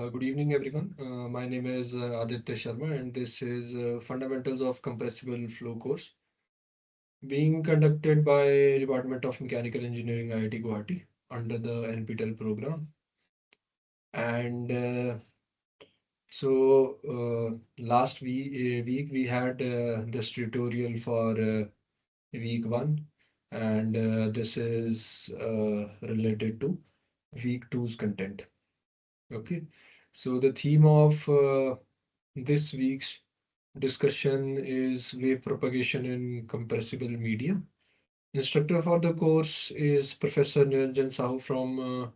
Good evening, everyone. My name is Aditya Sharma, and this is Fundamentals of Compressible Flow course being conducted by Department of Mechanical Engineering, IIT Guwahati, under the NPTEL program. And last week we had this tutorial for week one, and this is related to week two's content. Okay, so the theme of this week's discussion is wave propagation in compressible medium. Instructor for the course is Professor Niranjan Sahu from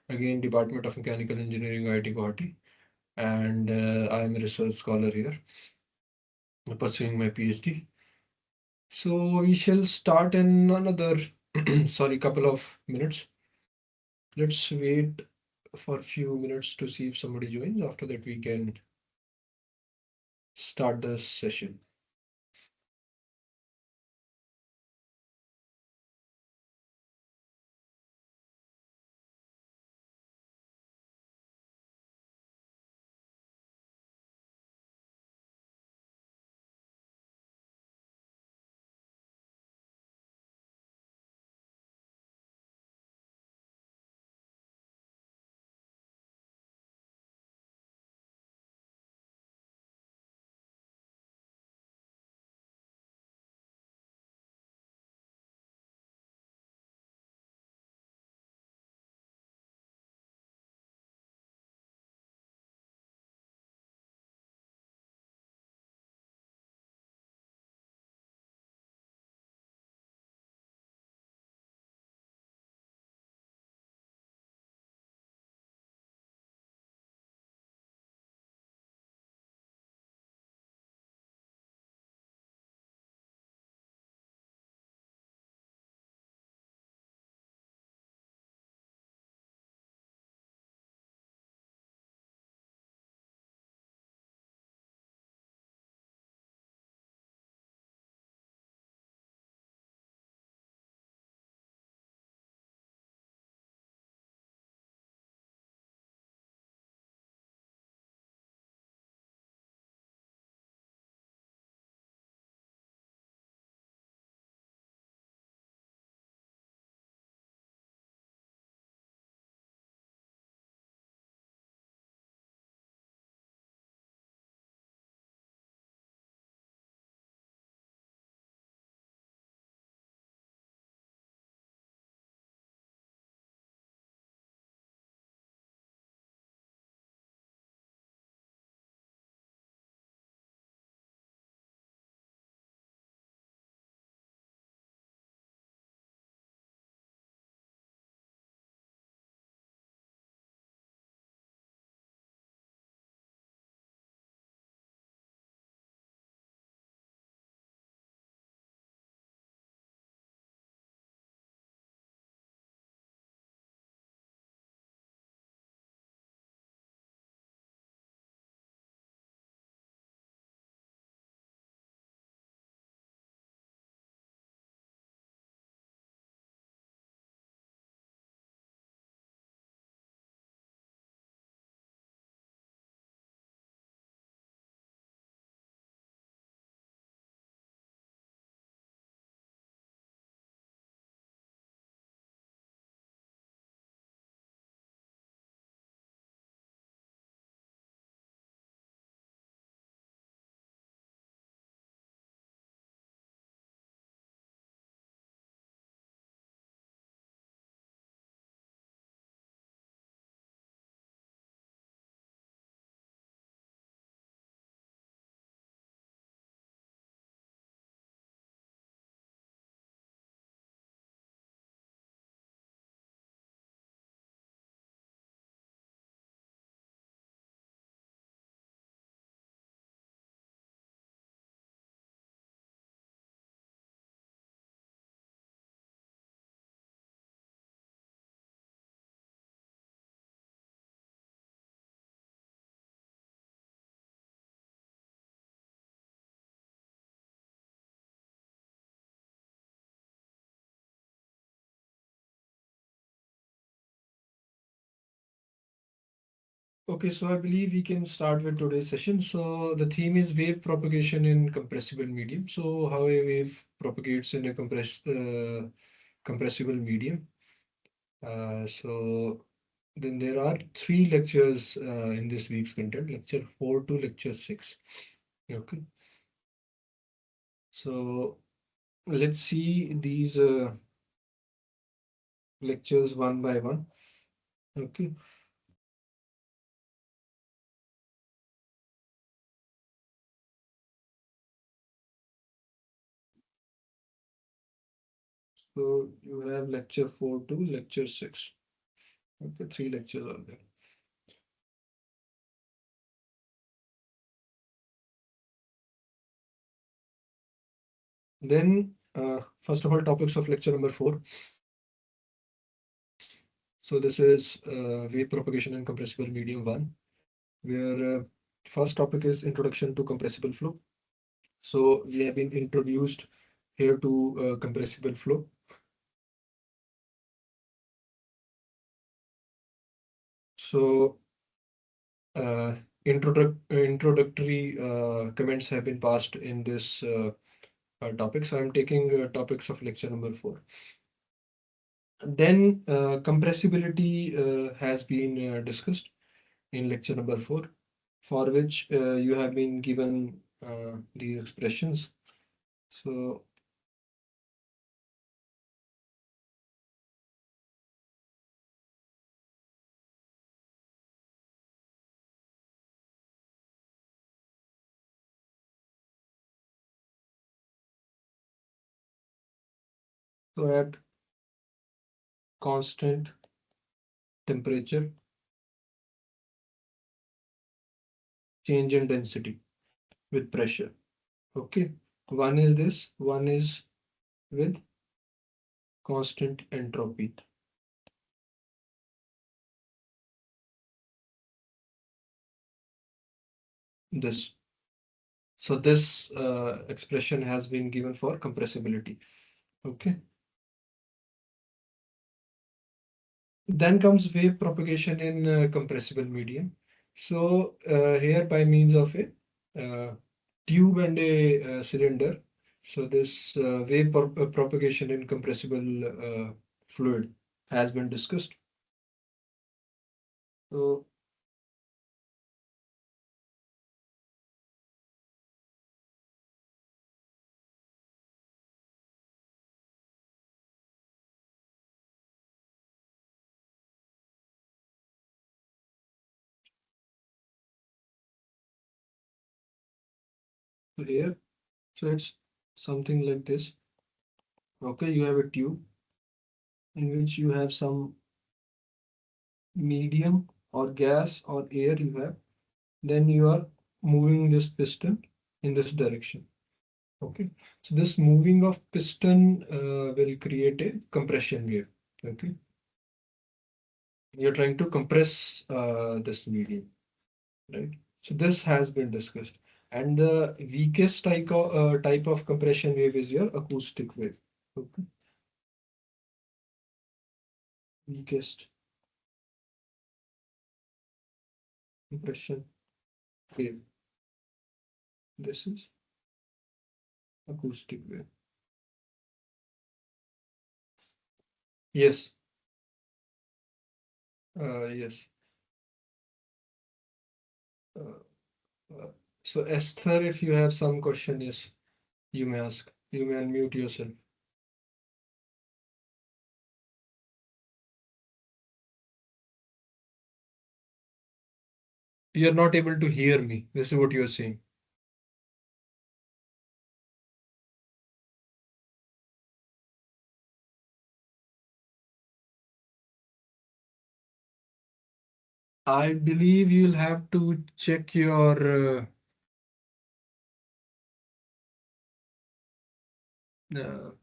again Department of Mechanical Engineering, IIT Guwahati, and I am a research scholar here pursuing my PhD. So we shall start in another sorry couple of minutes. Let's wait for a few minutes to see if somebody joins. After that, we can start the session. Okay, so I believe we can start with today's session. So the theme is wave propagation in compressible medium. So how a wave propagates in a compressible medium. So then there are three lectures in this week's content, lecture 4 to lecture 6. Okay, so let's see these lectures one by one. Okay, so you have lecture 4 to lecture 6. Okay, three lectures are there. Then, first of all, topics of lecture number 4. So this is wave propagation in compressible medium 1, where first topic is introduction to compressible flow. So we have been introduced here to compressible flow. So uh, introductory comments have been passed in this topic. So I'm taking topics of lecture number 4. Then compressibility has been discussed in lecture number 4, for which you have been given these expressions. So at constant temperature, change in density with pressure. Okay. One is this, one is with constant entropy. This. So this expression has been given for compressibility. Okay. Then comes wave propagation in compressible medium. So here by means of a tube and a cylinder. So this wave propagation in compressible fluid has been discussed. So here, so it's something like this. Okay, you have a tube in which you have some medium or gas or air you have. Then you are moving this piston in this direction. Okay, so this moving of piston will create a compression wave. Okay, you're trying to compress this medium, right? So this has been discussed, and the weakest type of compression wave is your acoustic wave. Okay, weakest compression wave. This is acoustic wave. Yes, yes. Uh, uh, so Esther, if you have some question, yes, you may ask. You may unmute yourself. You're not able to hear me. This is what you're saying. I believe you'll have to check your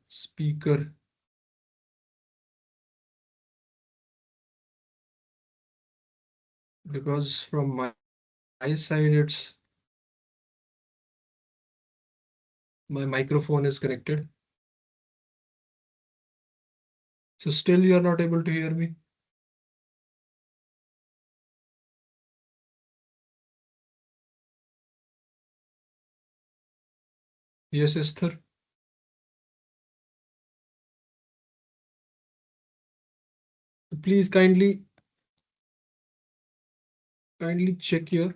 speaker, because from my side, it's my microphone is connected. So still you're not able to hear me. Yes, Esther. Please kindly check your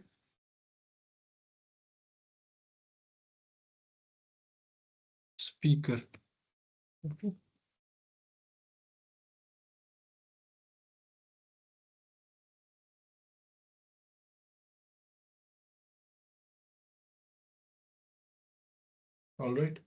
speaker. Okay. All right.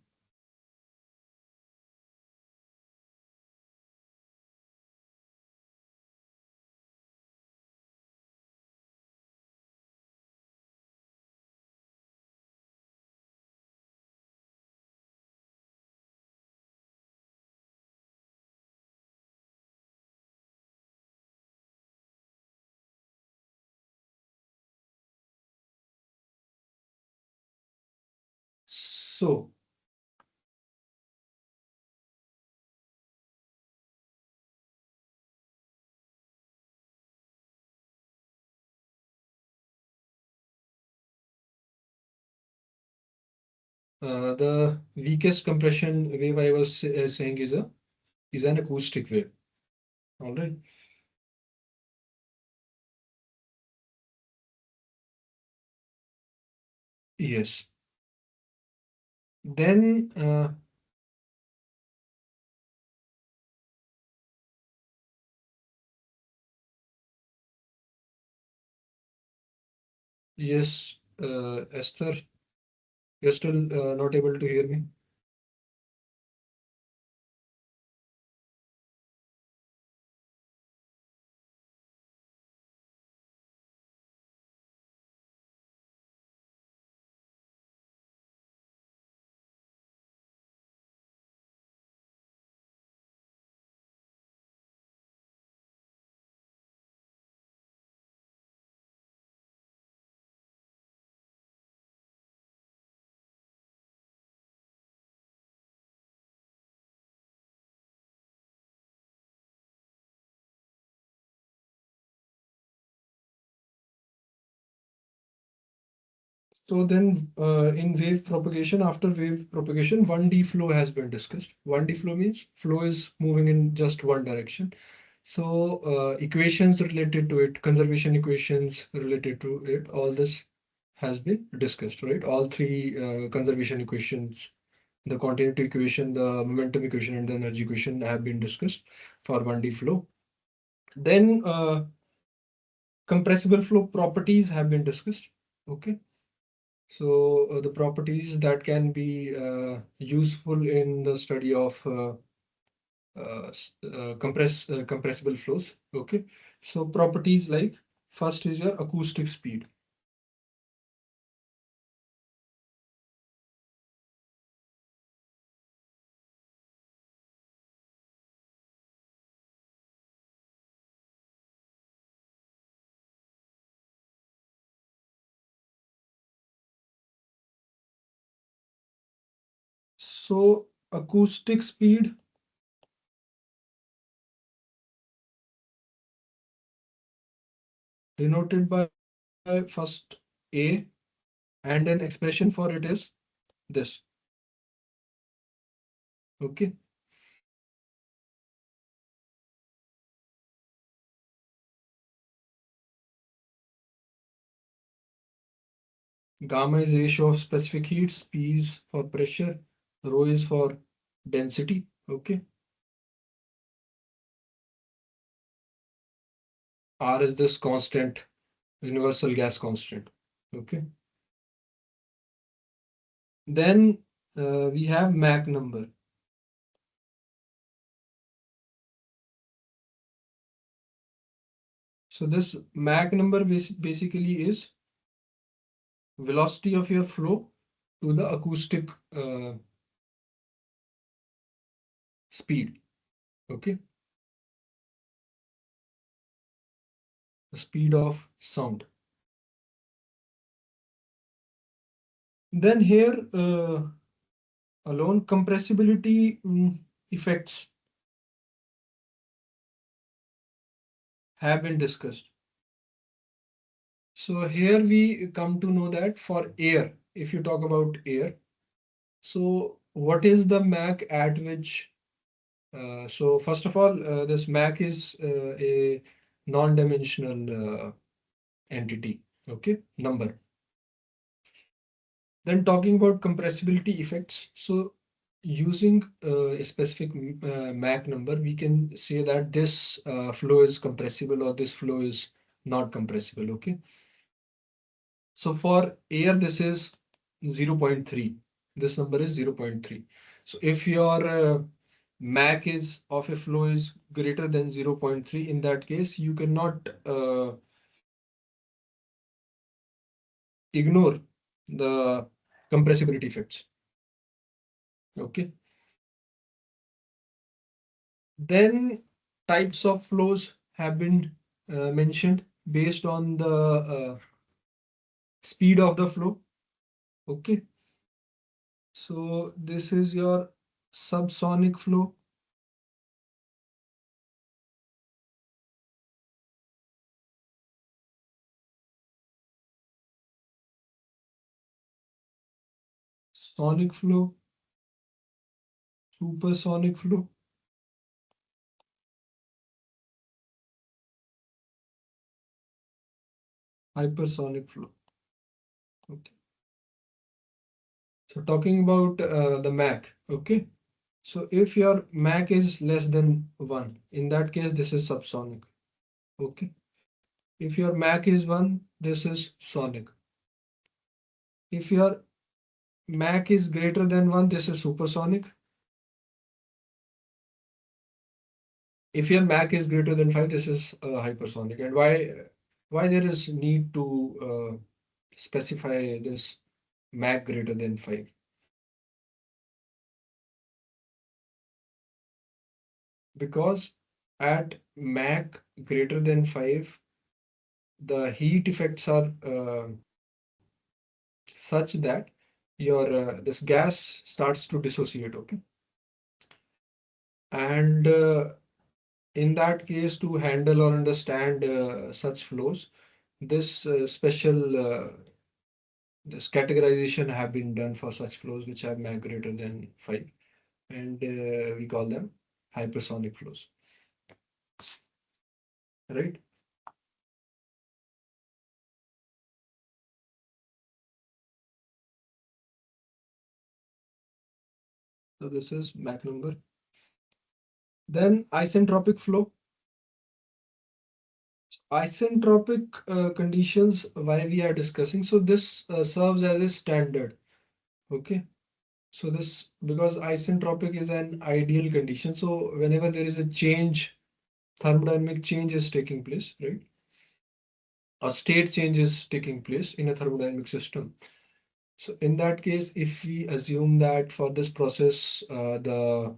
So, the weakest compression wave I was saying is an acoustic wave. All right. Yes. Then, yes, Esther, you're still not able to hear me. So then, in wave propagation, after wave propagation, 1D flow has been discussed. 1D flow means flow is moving in just one direction. So, equations related to it, conservation equations related to it, all this has been discussed, right? All three conservation equations, the continuity equation, the momentum equation, and the energy equation have been discussed for 1D flow. Then, compressible flow properties have been discussed. Okay. So the properties that can be useful in the study of compressible flows. Okay. So properties like first is your acoustic speed. So acoustic speed denoted by first A, and an expression for it is this. Okay. Gamma is ratio of specific heats, P is for pressure, rho is for density. Okay. R is this constant, universal gas constant. Okay. Then we have Mach number. So this Mach number basically is velocity of your flow to the acoustic speed. Okay. The speed of sound. Then here alone compressibility effects have been discussed. So here we come to know that for air, if you talk about air, So what is the Mac at which so first of all, this Mac is a non-dimensional entity, okay, number. Then talking about compressibility effects. So using a specific Mach number, we can say that this flow is compressible or this flow is not compressible. Okay. So for air, this is 0.3. This number is 0.3. So if your Mach is of a flow is greater than 0.3, in that case, you cannot ignore the compressibility effects. Okay. Then types of flows have been mentioned based on the speed of the flow. Okay, so this is your subsonic flow, sonic flow, supersonic flow, hypersonic flow. Okay, so talking about the Mach. Okay, so if your Mach is less than 1, in that case, this is subsonic. Okay, if your Mach is 1, this is sonic. If your Mach is greater than 1, this is supersonic. If your Mach is greater than 5, this is hypersonic. And why there is need to specify this Mach greater than 5? Because at Mach greater than 5, the heat effects are such that your this gas starts to dissociate. Okay, and in that case, to handle or understand such flows, this special this categorization have been done for such flows which have Mach greater than 5, and we call them hypersonic flows, right? So this is Mach number. Then isentropic flow. Isentropic conditions, why we are discussing. So this serves as a standard. Okay. So this, because isentropic is an ideal condition. So whenever there is a change, thermodynamic change is taking place, right? A state change is taking place in a thermodynamic system. So in that case, if we assume that for this process, the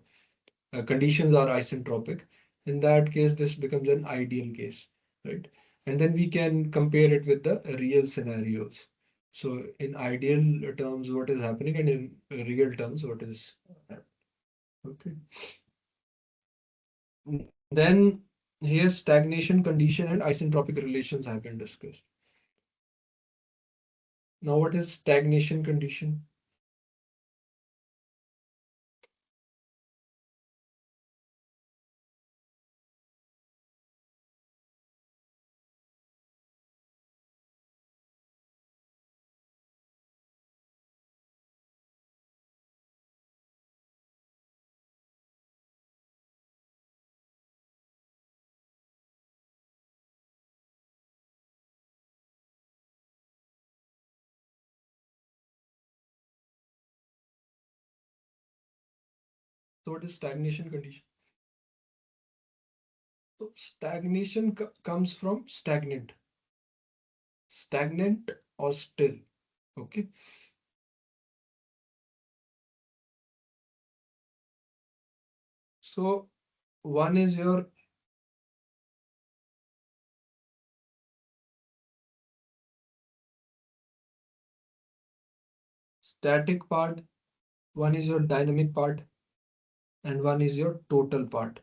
conditions are isentropic, in that case, this becomes an ideal case, right? And then we can compare it with the real scenarios. So in ideal terms, what is happening, and in real terms, what is happening. Okay. Then here stagnation condition and isentropic relations have been discussed. Now, what is stagnation condition? So what is stagnation condition? So stagnation comes from stagnant, stagnant or still. Okay. So one is your static part, one is your dynamic part, and one is your total part.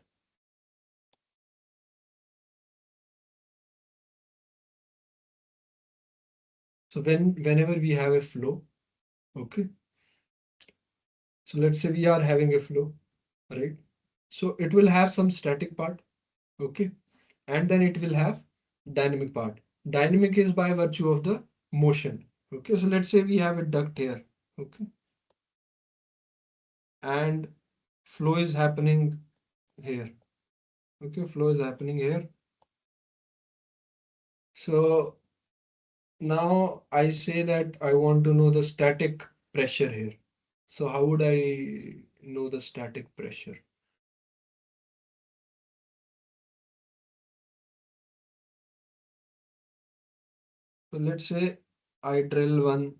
So whenever we have a flow, okay, So let's say we are having a flow, right? So it will have some static part, okay? And then it will have dynamic part. Dynamic is by virtue of the motion. Okay, so let's say we have a duct here, okay, and flow is happening here. Okay, flow is happening here. So now I say that I want to know the static pressure here. So how would I know the static pressure? So let's say I drill one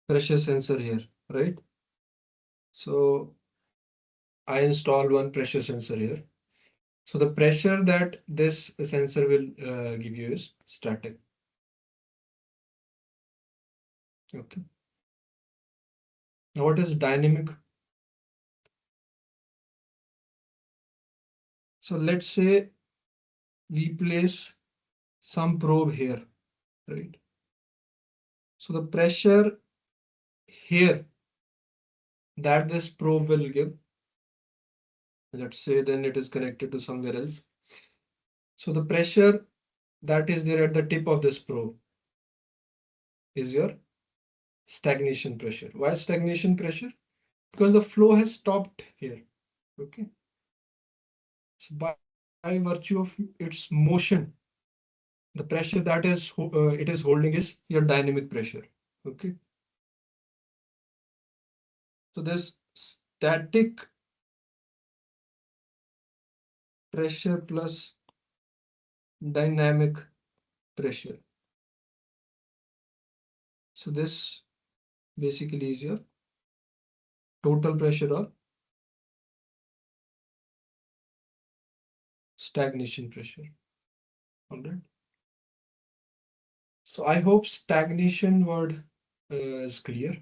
pressure sensor here, right? So I install one pressure sensor here. So the pressure that this sensor will give you is static. Okay. Now what is dynamic? So let's say we place some probe here, right? So the pressure here that this probe will give, let's say then it is connected to somewhere else. So the pressure that is there at the tip of this probe is your stagnation pressure. Why stagnation pressure? Because the flow has stopped here. Okay. So by virtue of its motion, the pressure that it is holding is your dynamic pressure. Okay. So this static pressure plus dynamic pressure. So this basically is your total pressure or stagnation pressure. All right. So I hope stagnation word is clear.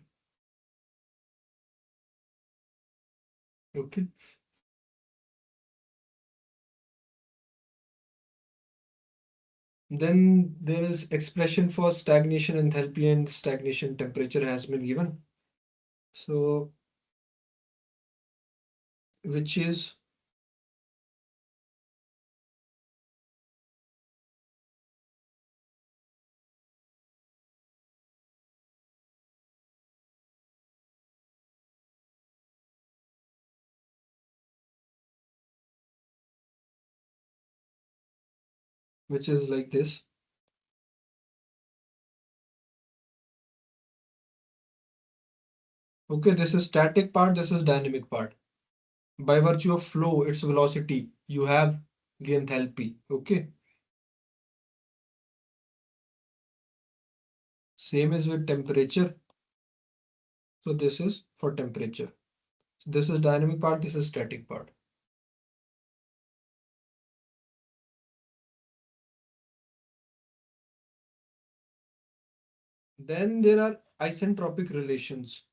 Okay. Then there is expression for stagnation enthalpy and stagnation temperature has been given. So which is like this. Okay, this is static part, this is dynamic part. By virtue of flow, its velocity, you have the enthalpy. Okay. Same is with temperature. So this is for temperature. So this is dynamic part, this is static part. Then there are isentropic relations.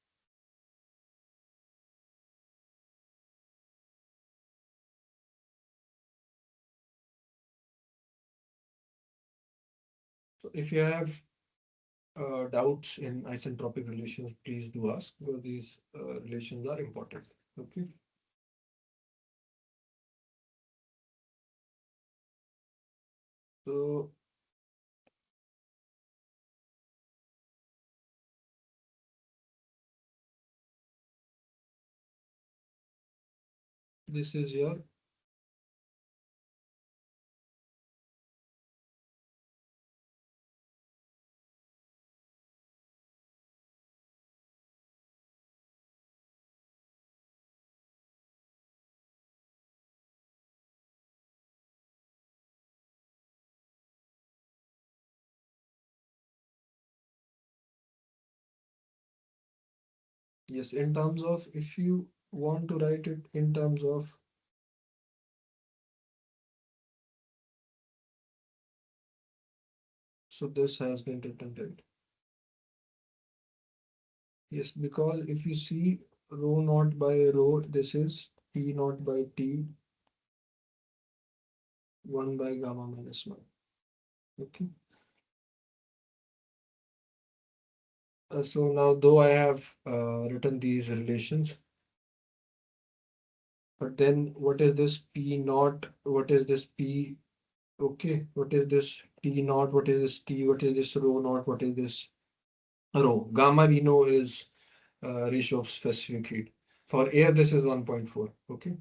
So if you have doubts in isentropic relations, please do ask because these relations are important. Okay. So this is your yes, in terms of if you want to write it in terms of so this has been written right. Yes, because if you see rho naught by rho, this is T naught by T 1 by gamma minus 1. Okay. So now, though I have written these relations, but then what is this P naught? What is this P? Okay, what is this T naught? What is this T? What is this rho naught? What is this rho? Gamma we know is ratio of specific heat. For air, this is 1.4. Okay.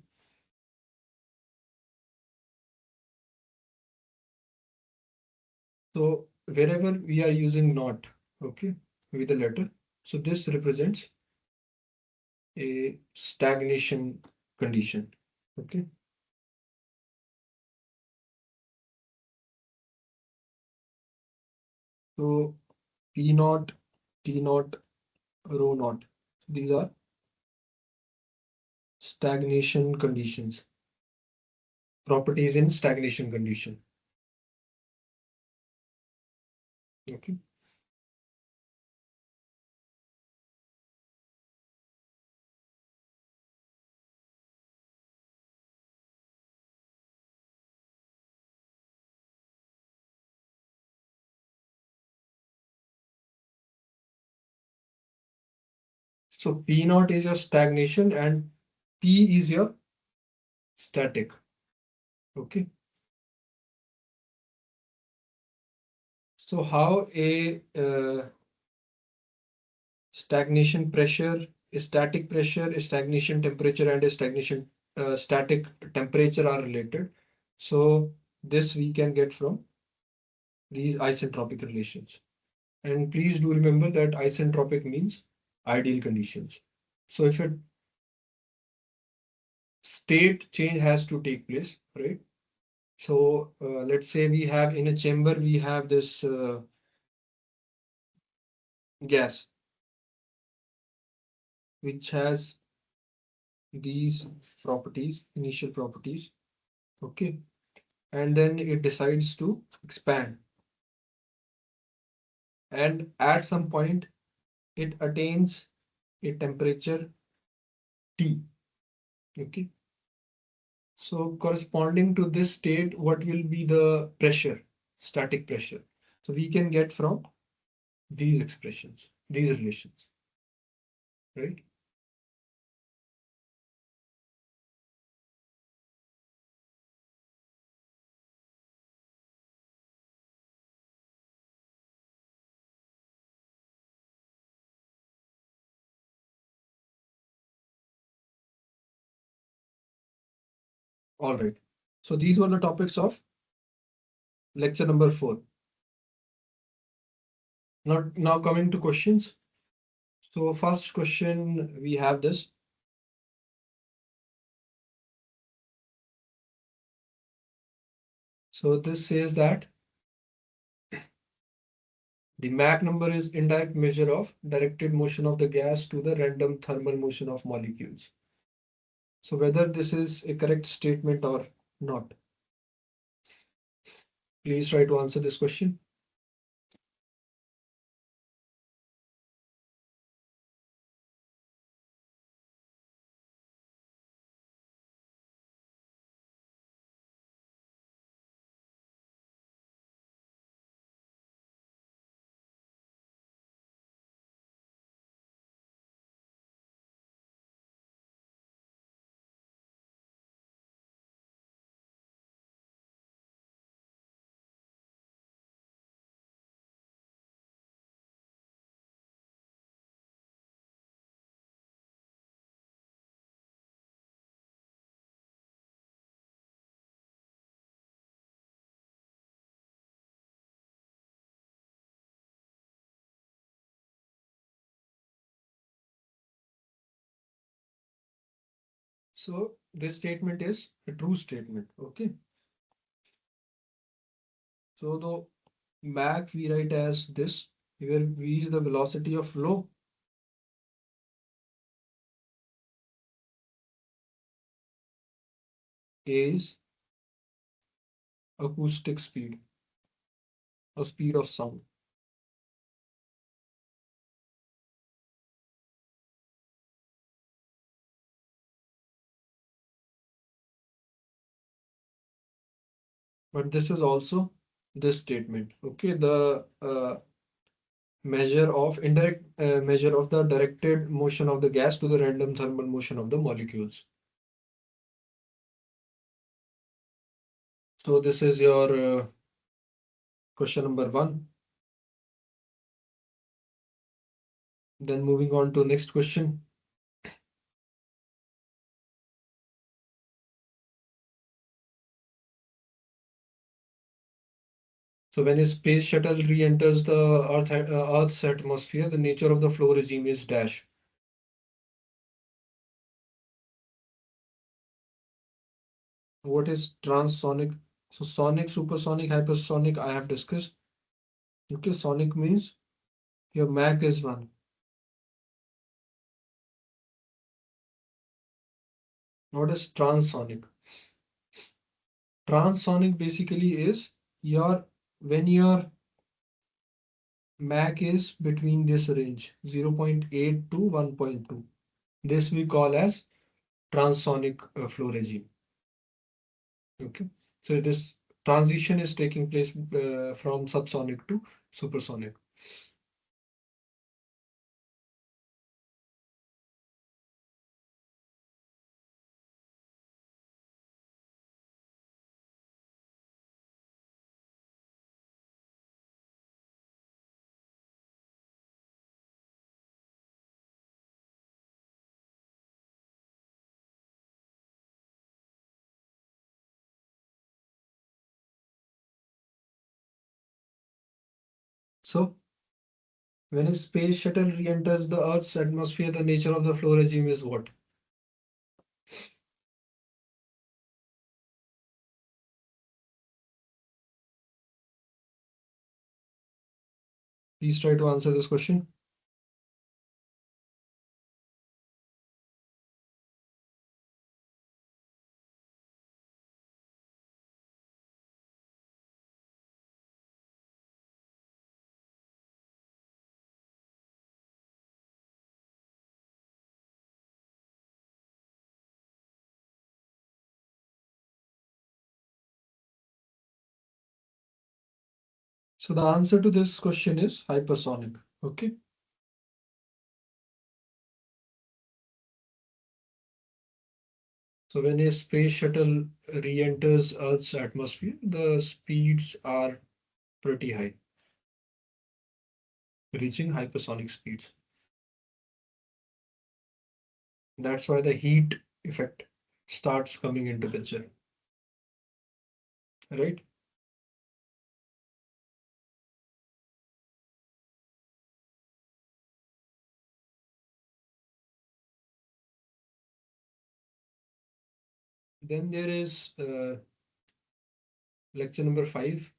So wherever we are using naught, okay, with a letter, so this represents a stagnation condition. Okay. So P naught, T naught, rho naught. These are stagnation conditions, properties in stagnation condition. Okay. So P naught is your stagnation and P is your static. Okay. So how a stagnation pressure, a static pressure, a stagnation temperature, and a stagnation static temperature are related. So this we can get from these isentropic relations. And please do remember that isentropic means ideal conditions. So if a state change has to take place, right? So let's say we have in a chamber, we have this gas, which has these properties, initial properties, okay? And then it decides to expand. And at some point, it attains a temperature T, okay? So corresponding to this state, what will be the pressure, static pressure? So we can get from these expressions, these relations, right? All right. So these were the topics of lecture number 4. Now coming to questions. So first question, we have this. So this says that the Mach number is indirect measure of directed motion of the gas to the random thermal motion of molecules. So whether this is a correct statement or not, please try to answer this question. So this statement is a true statement. Okay. So the Mach we write as this, where v is the velocity of flow, a is acoustic speed or speed of sound. But this is also this statement. Okay, the measure of the directed motion of the gas to the random thermal motion of the molecules. So this is your question number one. Then moving on to next question. So when a space shuttle re-enters the Earth's atmosphere, the nature of the flow regime is dash. What is transonic? So sonic, supersonic, hypersonic, I have discussed. Okay, sonic means your Mach is 1. What is transonic? Transonic basically is your when your Mach is between this range 0.8 to 1.2. This we call as transonic flow regime. Okay, so this transition is taking place from subsonic to supersonic. So when a space shuttle re-enters the Earth's atmosphere, the nature of the flow regime is what? Please try to answer this question. So the answer to this question is hypersonic. Okay. So when a space shuttle re-enters Earth's atmosphere, the speeds are pretty high, reaching hypersonic speeds. That's why the heat effect starts coming into picture, right? Then there is lecture number 5.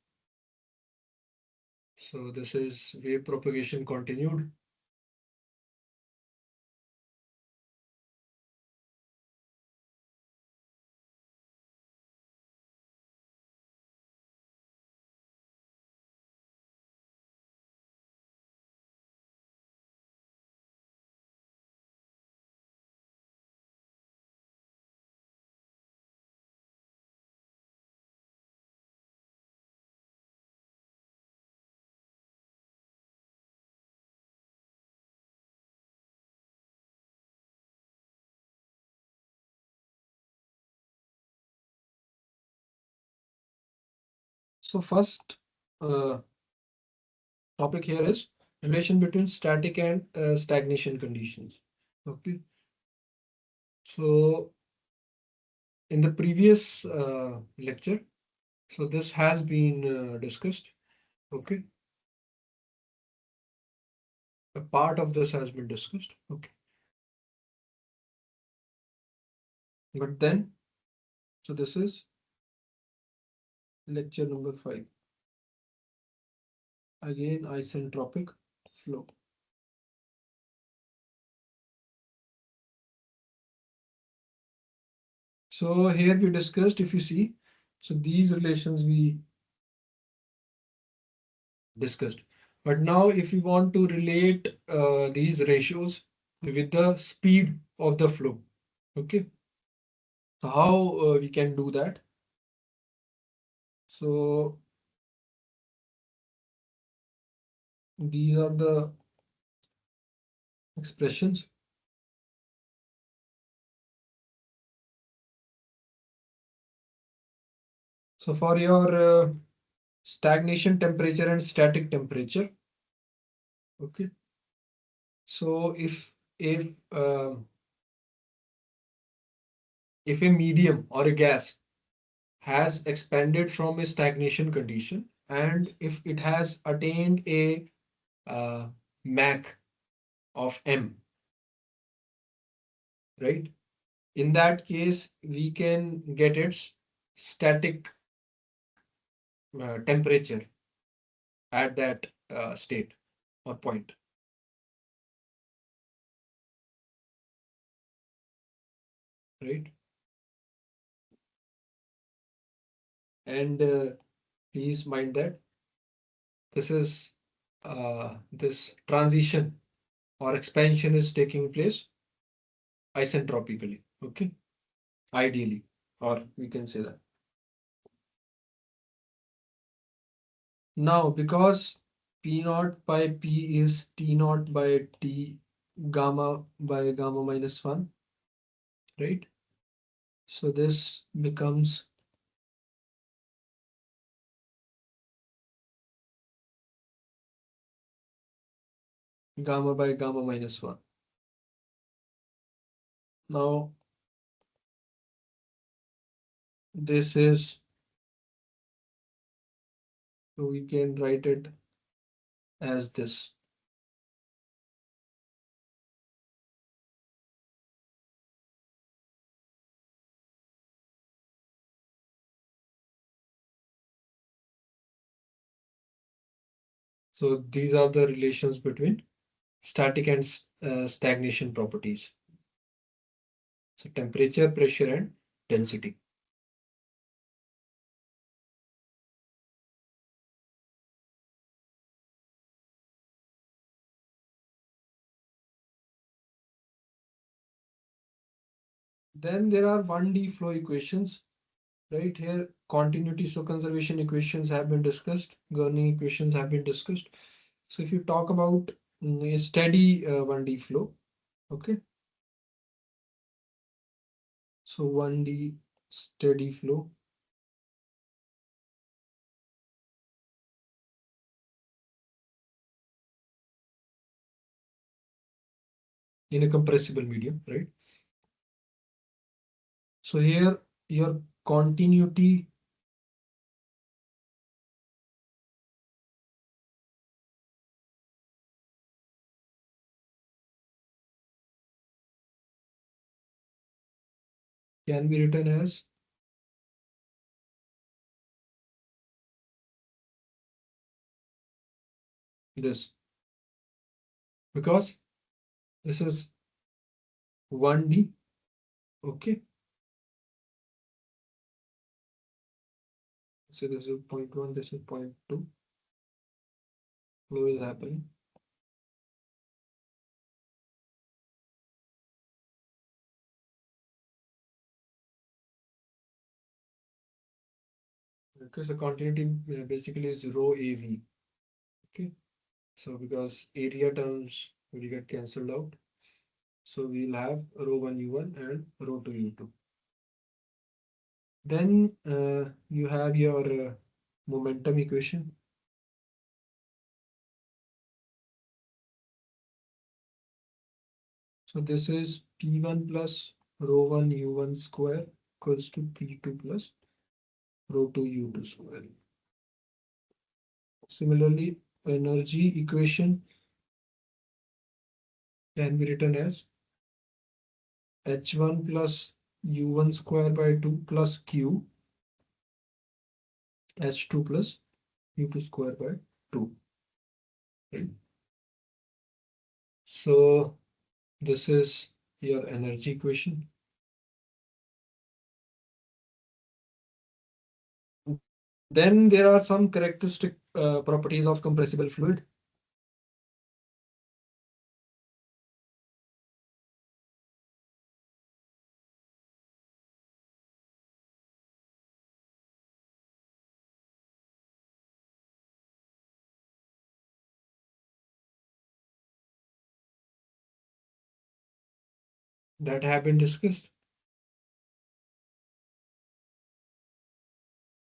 So this is wave propagation continued. So first uh, topic here is relation between static and stagnation conditions. Okay. So in the previous lecture, so this has been discussed. Okay. A part of this has been discussed. Okay. But then, so this is lecture number 5. Again, isentropic flow. So here we discussed, if you see, so these relations we discussed. But now if you want to relate these ratios with the speed of the flow, okay, so how we can do that? So these are the expressions. So for your stagnation temperature and static temperature, okay. So if a medium or a gas has expanded from a stagnation condition, and if it has attained a Mach of m, right? In that case, we can get its static temperature at that state or point, right? And please mind that this is this transition or expansion is taking place isentropically, okay? Ideally, or we can say that. Now, because P naught by P is T naught by T gamma by gamma minus 1, right? So this becomes gamma by gamma minus 1. Now, this is, so we can write it as this. So these are the relations between static and stagnation properties. So temperature, pressure, and density. Then there are 1D flow equations, right? Here, continuity, so conservation equations have been discussed, governing equations have been discussed. So if you talk about a steady 1D flow, okay? So 1D steady flow. In a compressible medium, right? So here your continuity can be written as this, because this is 1D, okay? So this is point 1, this is point 2, flow is happening. Okay, so continuity basically is rho AV, okay? So because area terms will get cancelled out, so we'll have rho 1 U1 and rho 2 U2. Then you have your momentum equation. So this is P1 plus rho 1 U1 square equals to P2 plus rho 2 U2 square. Similarly, energy equation can be written as H1 plus U1 square by 2 plus Q H2 plus U2 square by 2. Right? So this is your energy equation. Then there are some characteristic properties of compressible fluid. that have been discussed.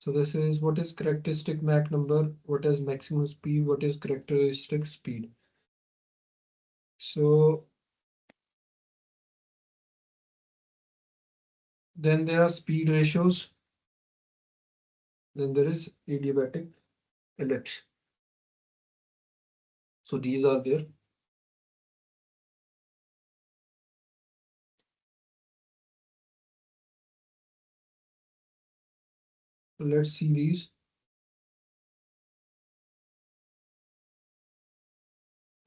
So this is what is characteristic Mach number, what is maximum speed, what is characteristic speed. So then there are speed ratios, then there is adiabatic ellipse. So these are there. So let's see these.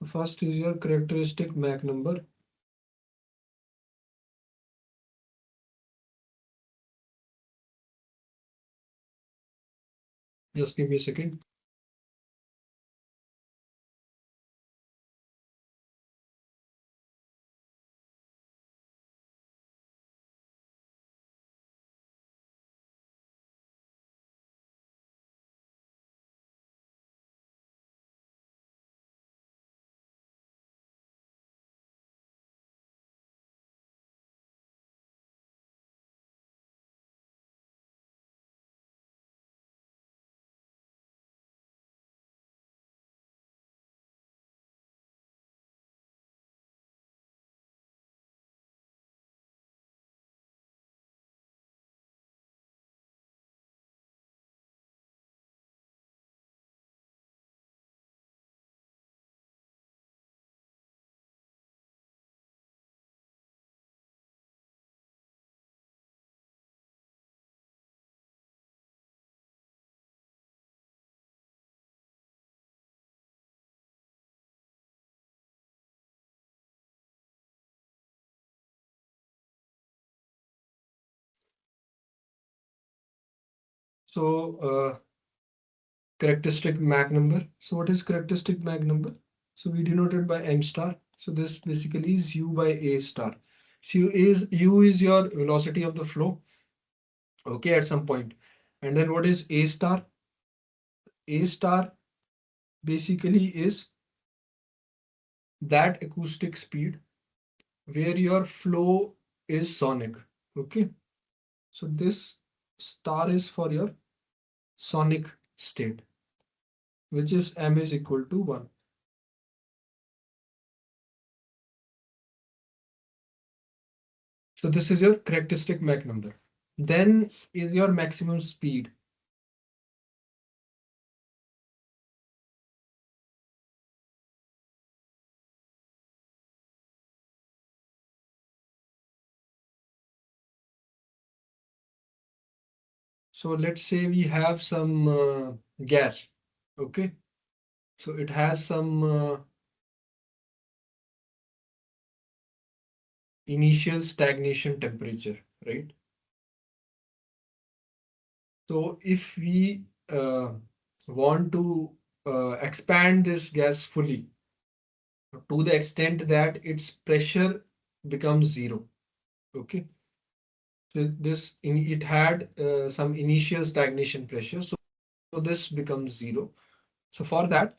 First is your characteristic Mach number. Just give me a second. So characteristic Mach number. So what is characteristic Mach number? So we denote it by m star. So this basically is u by a star. So u is your velocity of the flow, okay, at some point. And then what is a star? A star basically is that acoustic speed where your flow is sonic. Okay. So this star is for your sonic state, which is m is equal to 1. So this is your characteristic Mach number. Then is your maximum speed. So let's say we have some gas. Okay. So it has some initial stagnation temperature, right? So if we want to expand this gas fully to the extent that its pressure becomes zero, okay? So it had some initial stagnation pressure, so this becomes zero. So for that,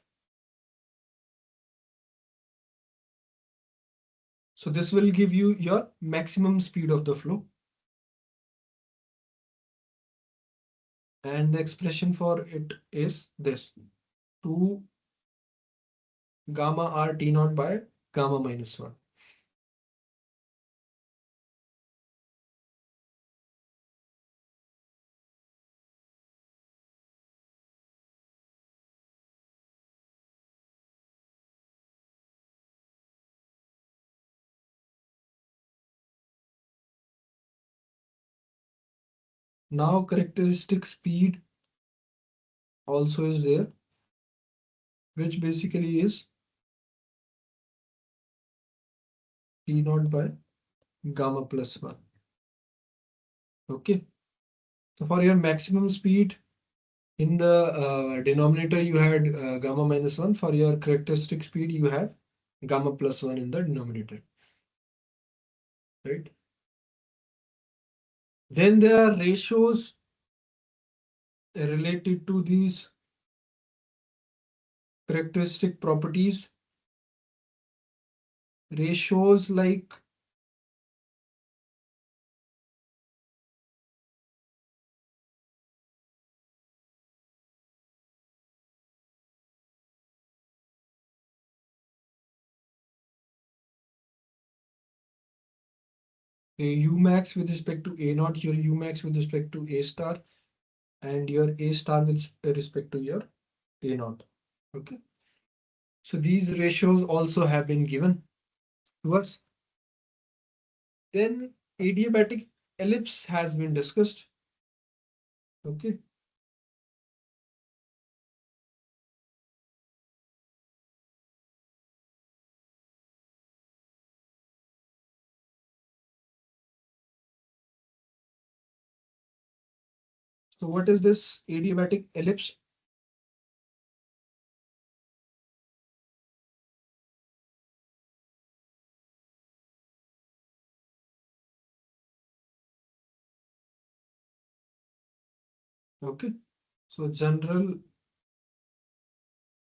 so this will give you your maximum speed of the flow, and the expression for it is this: 2 gamma r T naught by gamma minus 1. Now characteristic speed also is there, which basically is T naught by gamma plus 1. Okay. So for your maximum speed, in the denominator you had gamma minus 1. For your characteristic speed, you have gamma plus 1 in the denominator, right? Then there are ratios related to these characteristic properties. Ratios like U max with respect to A naught, your U max with respect to A star, and your A star with respect to your A naught. Okay. So these ratios also have been given to us. Then adiabatic ellipse has been discussed. Okay. So what is this adiabatic ellipse? Okay. So general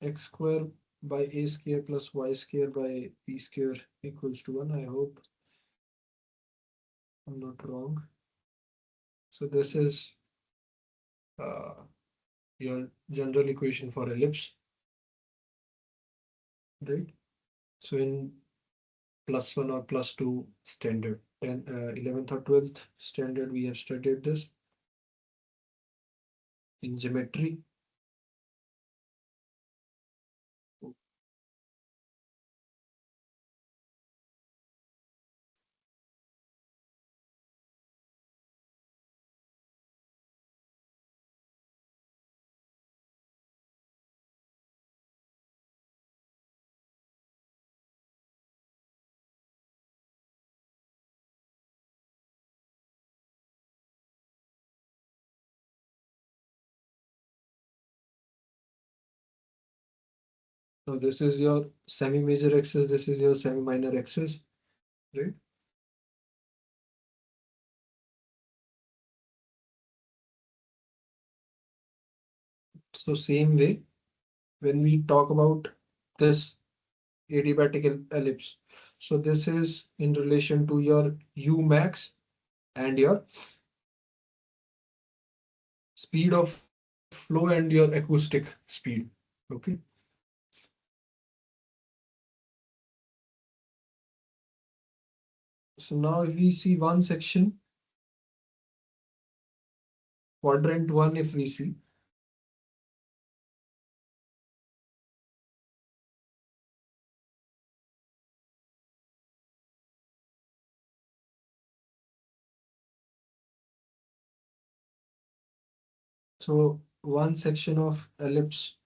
x square by a square plus y square by b square equals to 1. I hope I'm not wrong. So this is uh, your general equation for ellipse, right? So in plus 1 or plus 2 standard, 11th or 12th standard, we have studied this in geometry. So this is your semi-major axis, this is your semi-minor axis, right? So same way, when we talk about this adiabatic ellipse, so this is in relation to your U max and your speed of flow and your acoustic speed. Okay. So now if we see one section, quadrant one, if we see, so one section of ellipse,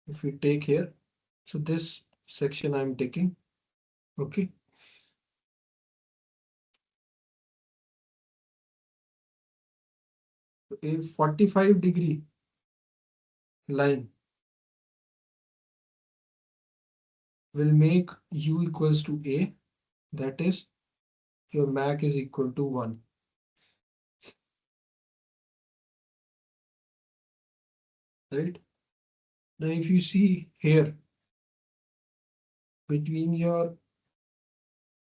if we take here, so this section I'm taking, okay. A 45-degree line will make U equals to A, that is your Mach is equal to 1, right? Now if you see here, between your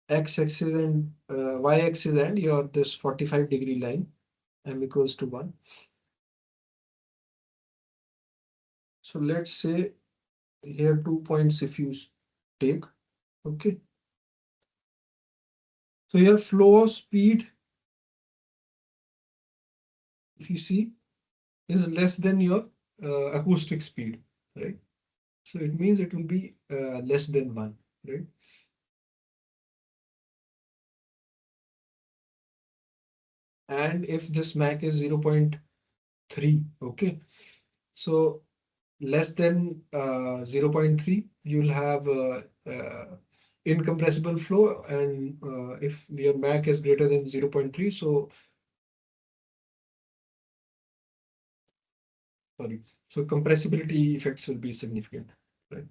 x-axis and y-axis and your this 45-degree line, M equals to 1. So let's say here 2 points if you take, okay. So your flow speed, if you see, is less than your acoustic speed, right? So it means it will be less than 1, right? And if this Mach is 0.3, okay, so less than 0.3, you'll have incompressible flow, and if your Mach is greater than 0.3, so sorry, so compressibility effects will be significant, right?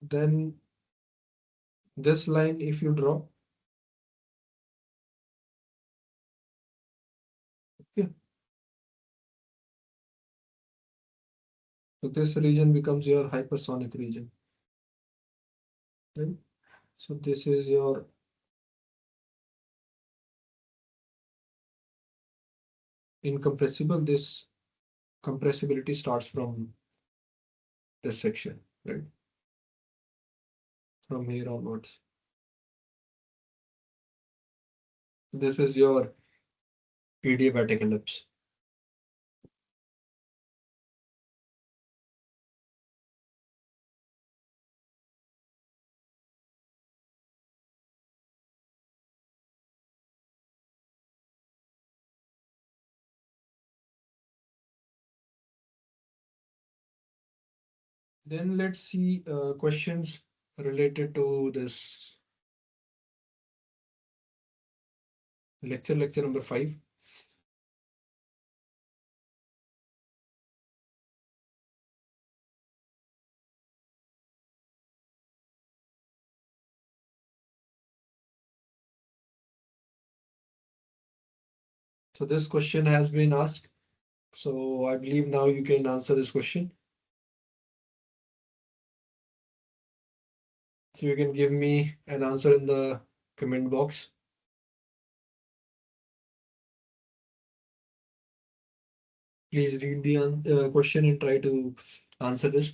Then this line, if you draw, okay, so this region becomes your hypersonic region, right? So this is your incompressible. This compressibility starts from this section, right? from here onwards. This is your adiabatic ellipse. Then let's see questions related to this lecture number 5. So this question has been asked. So I believe now you can answer this question. So you can give me an answer in the comment box. Please read the question and try to answer this.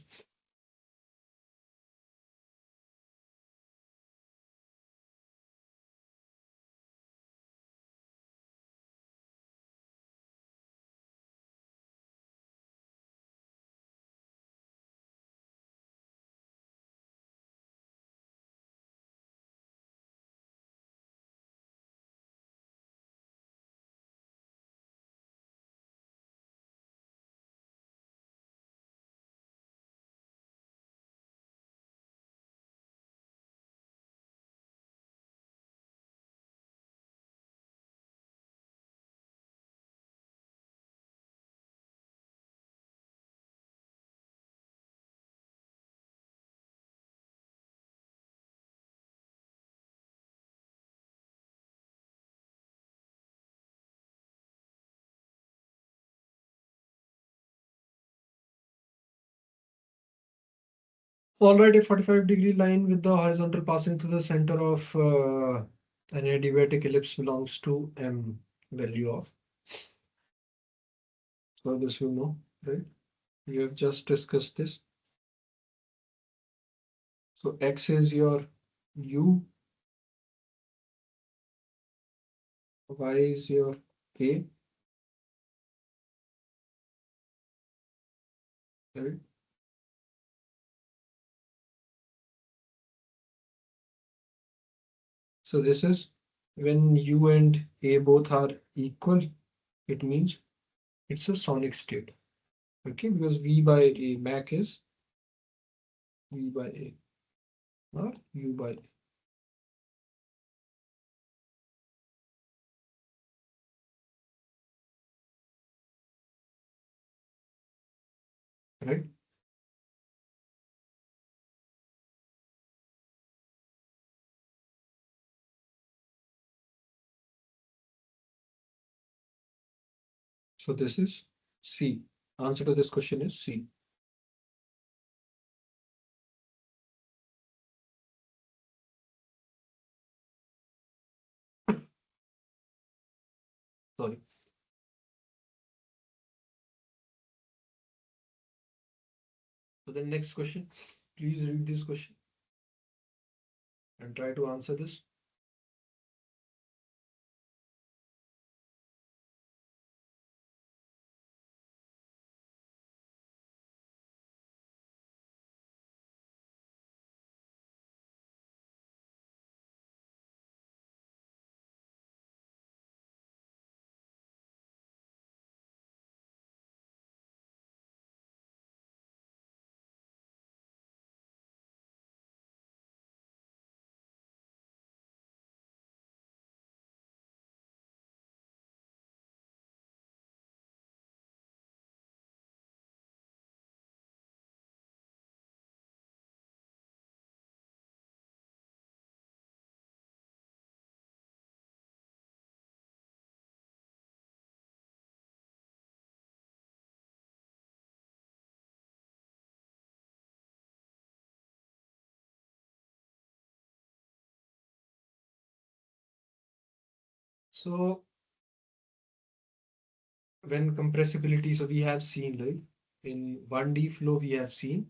All right, a 45-degree line with the horizontal passing through the center of an adiabatic ellipse belongs to M value of. So this you know, right? You have just discussed this. So X is your U, Y is your A, right? So this is when U and A both are equal, it means it's a sonic state. Okay, because V by A Mac is V by A, not U by A, right? So this is C. Answer to this question is C. Sorry. So the next question, please read this question and try to answer this. So when compressibility, so we have seen, right? In 1D flow, we have seen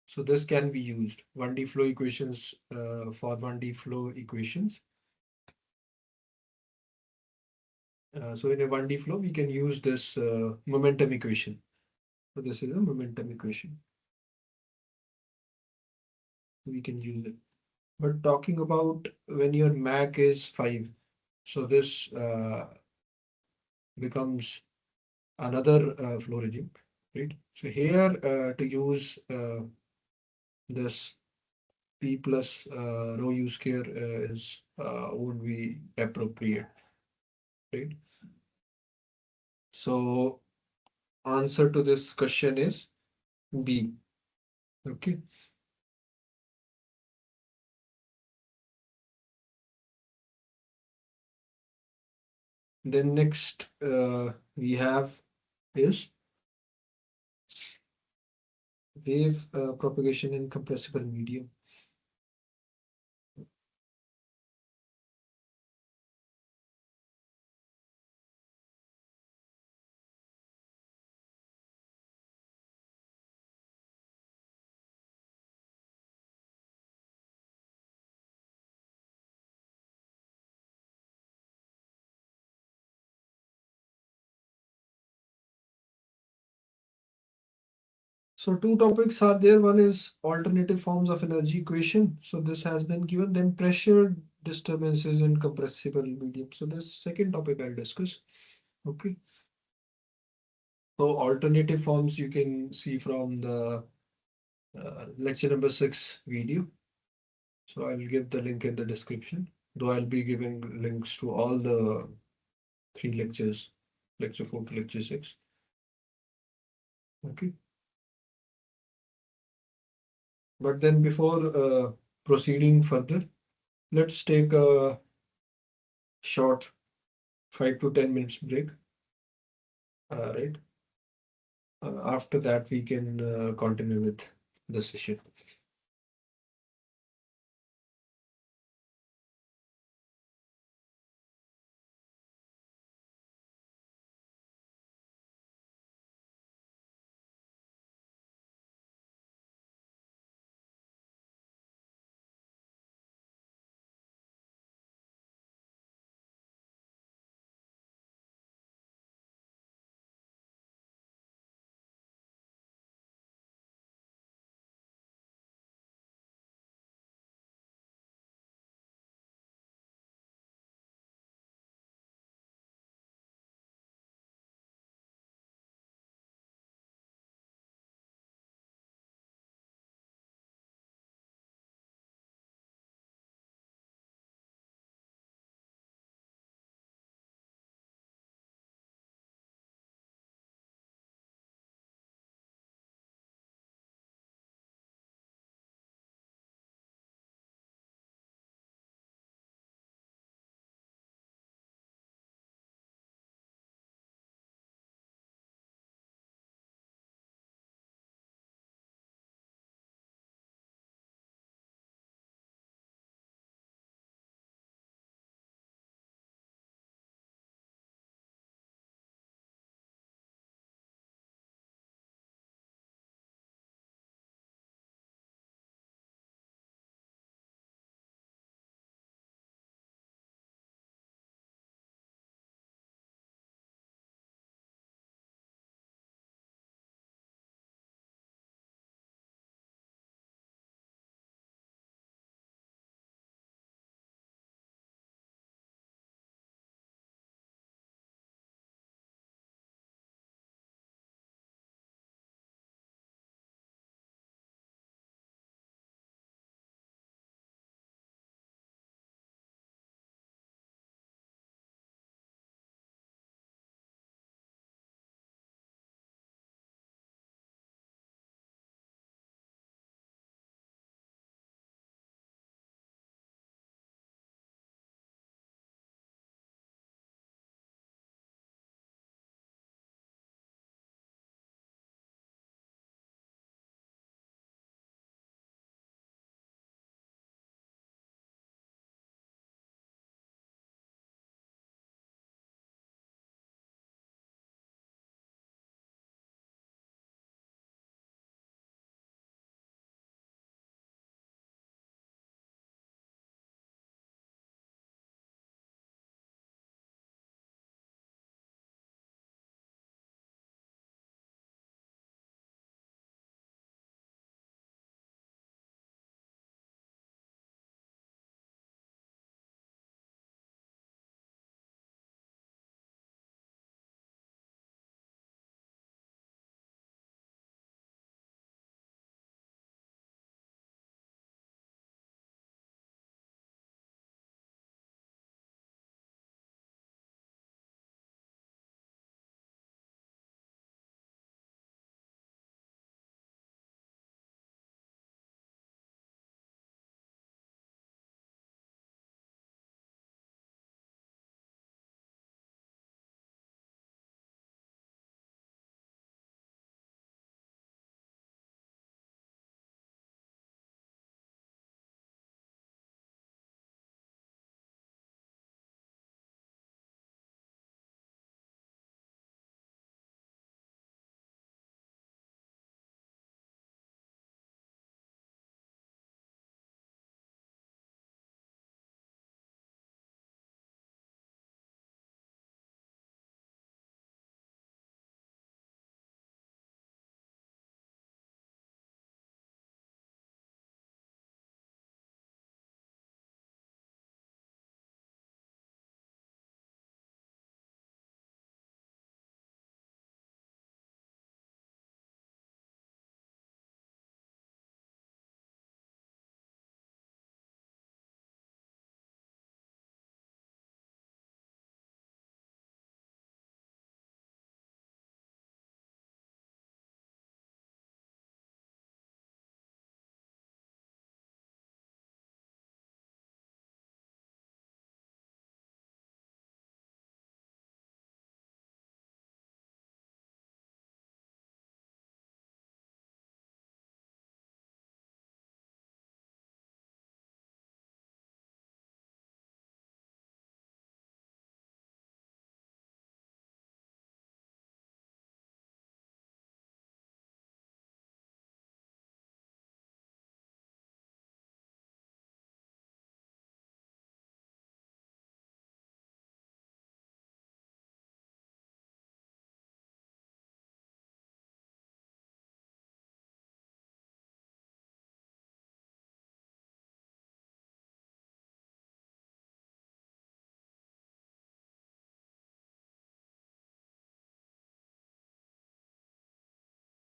So this can be used 1D flow equations for 1D flow equations. So in a 1D flow, we can use this momentum equation. So this is a momentum equation. We can use it. But talking about when your Mac is 5, so this becomes another flow regime, right? So here to use this P plus rho U square is would be appropriate, right? So answer to this question is B. Okay. Then next we have is wave propagation in compressible medium. So two topics are there. One is alternative forms of energy equation. So this has been given. Then pressure disturbances in compressible medium. So this second topic I'll discuss. Okay. So alternative forms you can see from the lecture number 6 video. So I'll give the link in the description. Though I'll be giving links to all the three lectures, lecture 4 to lecture 6. Okay. But then before proceeding further, let's take a short 5 to 10 minutes break. Right. After that, we can continue with the session.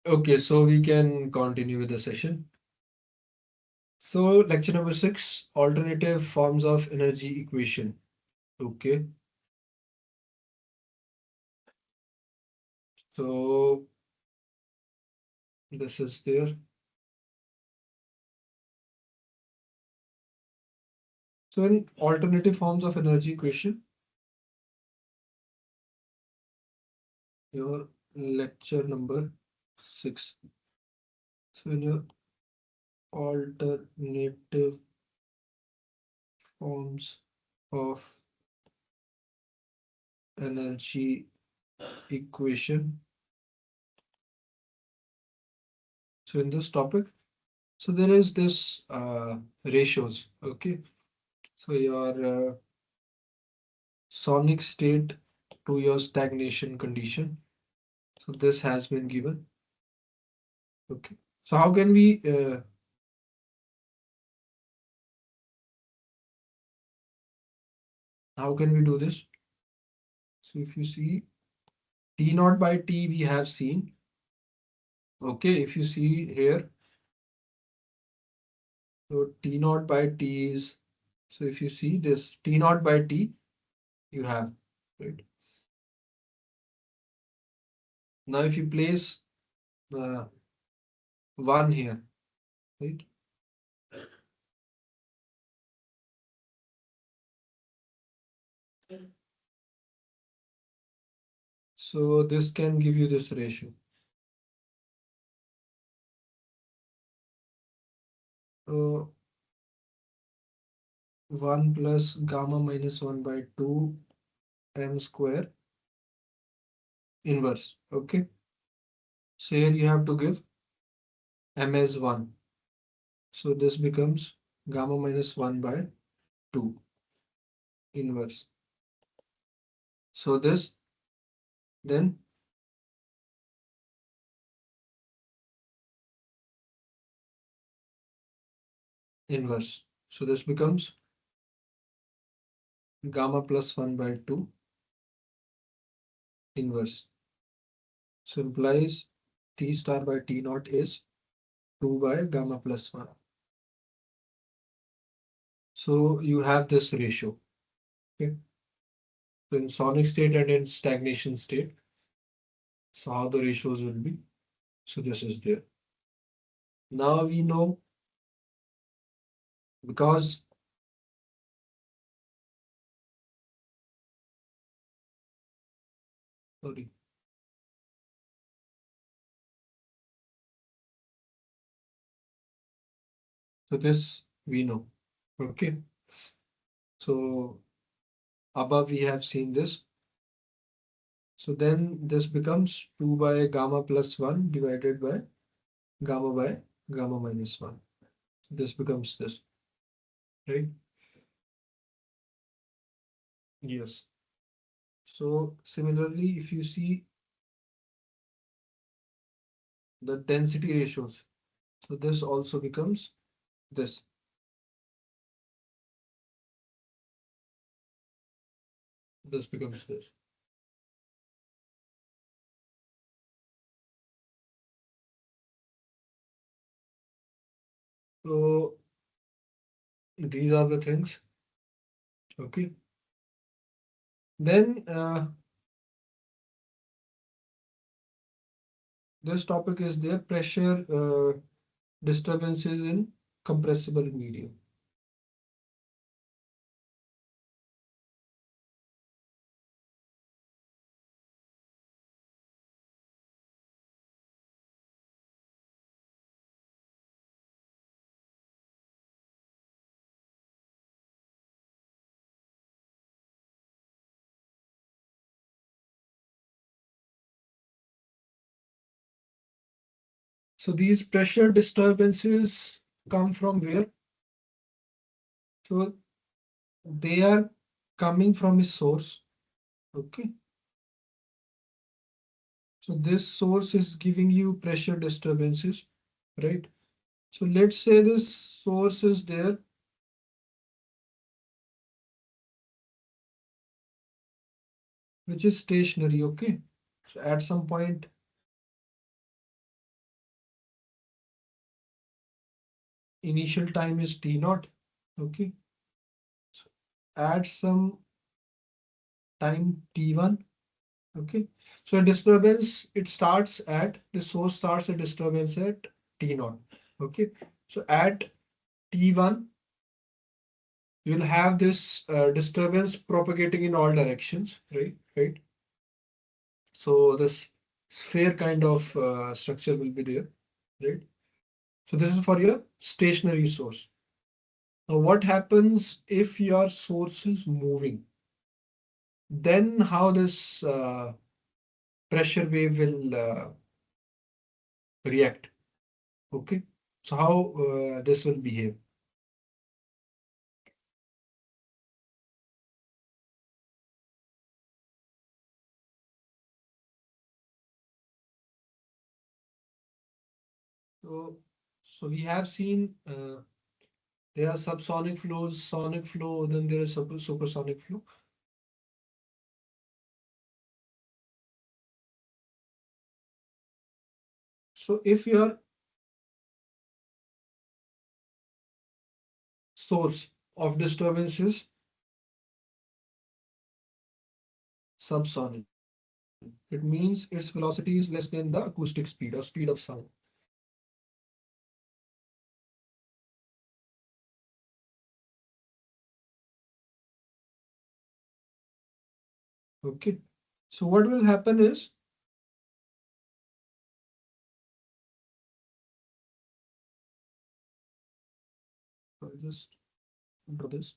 Okay, so we can continue with the session. So lecture number 6, alternative forms of energy equation. Okay, so this is there. So in alternative forms of energy equation, your lecture number 6. So in your alternative forms of energy equation. So in this topic, so there is this ratios. Okay, so your sonic state to your stagnation condition. So this has been given. Okay. So how can we do this? So if you see T naught by T we have seen. Okay, if you see here, so T naught by T is, so if you see this T naught by T you have, right? Now if you place uh, 1 here, right? So this can give you this ratio. Uh, 1 plus gamma minus 1 by 2 m square inverse. Okay. So here you have to give m as 1. So this becomes gamma minus 1 by 2 inverse. So this then inverse. So this becomes gamma plus 1 by 2 inverse. So implies T star by T naught is 2 by gamma plus 1. So you have this ratio. Okay. So in sonic state and in stagnation state. So how the ratios will be. So this is there. Now we know because sorry. So this we know. Okay. So above we have seen this. So then this becomes 2 by gamma plus 1 divided by gamma minus 1. This becomes this, right? Yes. So similarly, if you see the density ratios, so this also becomes this. This becomes this. So these are the things. Okay. Then this topic is there pressure disturbances in compressible medium. So these pressure disturbances come from where? So they are coming from a source. Okay. So this source is giving you pressure disturbances, right? So let's say this source is there, which is stationary. Okay. So at some point, initial time is T naught. Okay. So add some time T1. Okay. So a disturbance, the source starts a disturbance at T naught. Okay. So at T1, you will have this disturbance propagating in all directions, right? Right. So this sphere kind of structure will be there, right? So this is for your stationary source. Now, what happens if your source is moving? Then how this pressure wave will react? Okay. So how this will behave? So, so we have seen there are subsonic flows, sonic flow, then there is supersonic flow. So if your source of disturbance is subsonic, it means its velocity is less than the acoustic speed or speed of sound. Okay. So what will happen is I'll just draw this.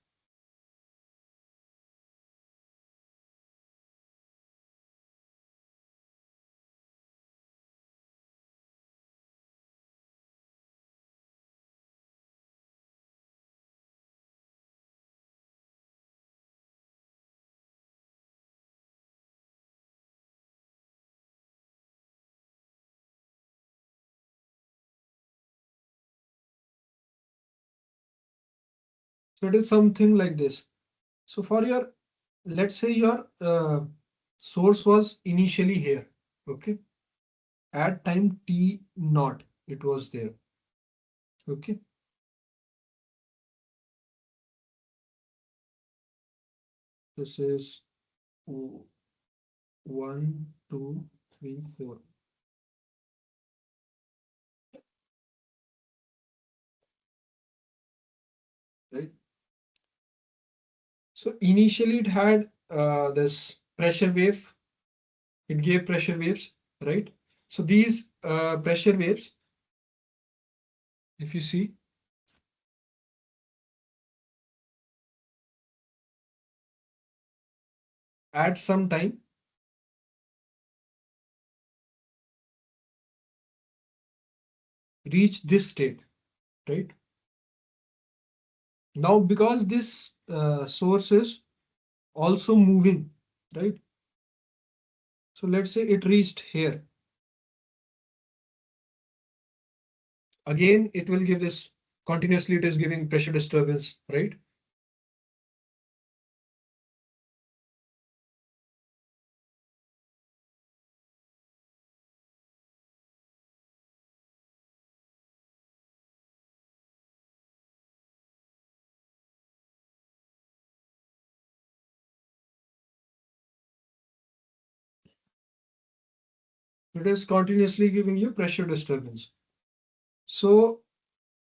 So it is something like this. So for your, let's say your source was initially here. Okay. At time t naught, it was there. Okay. This is 1, 2, 3, 4. Right. So initially it had this pressure wave. It gave pressure waves, right? So these pressure waves, if you see, at some time reach this state, right? Now, because this source is also moving, right? So let's say it reached here. Again, it will give this continuously, it is giving pressure disturbance, right? It is continuously giving you pressure disturbance. So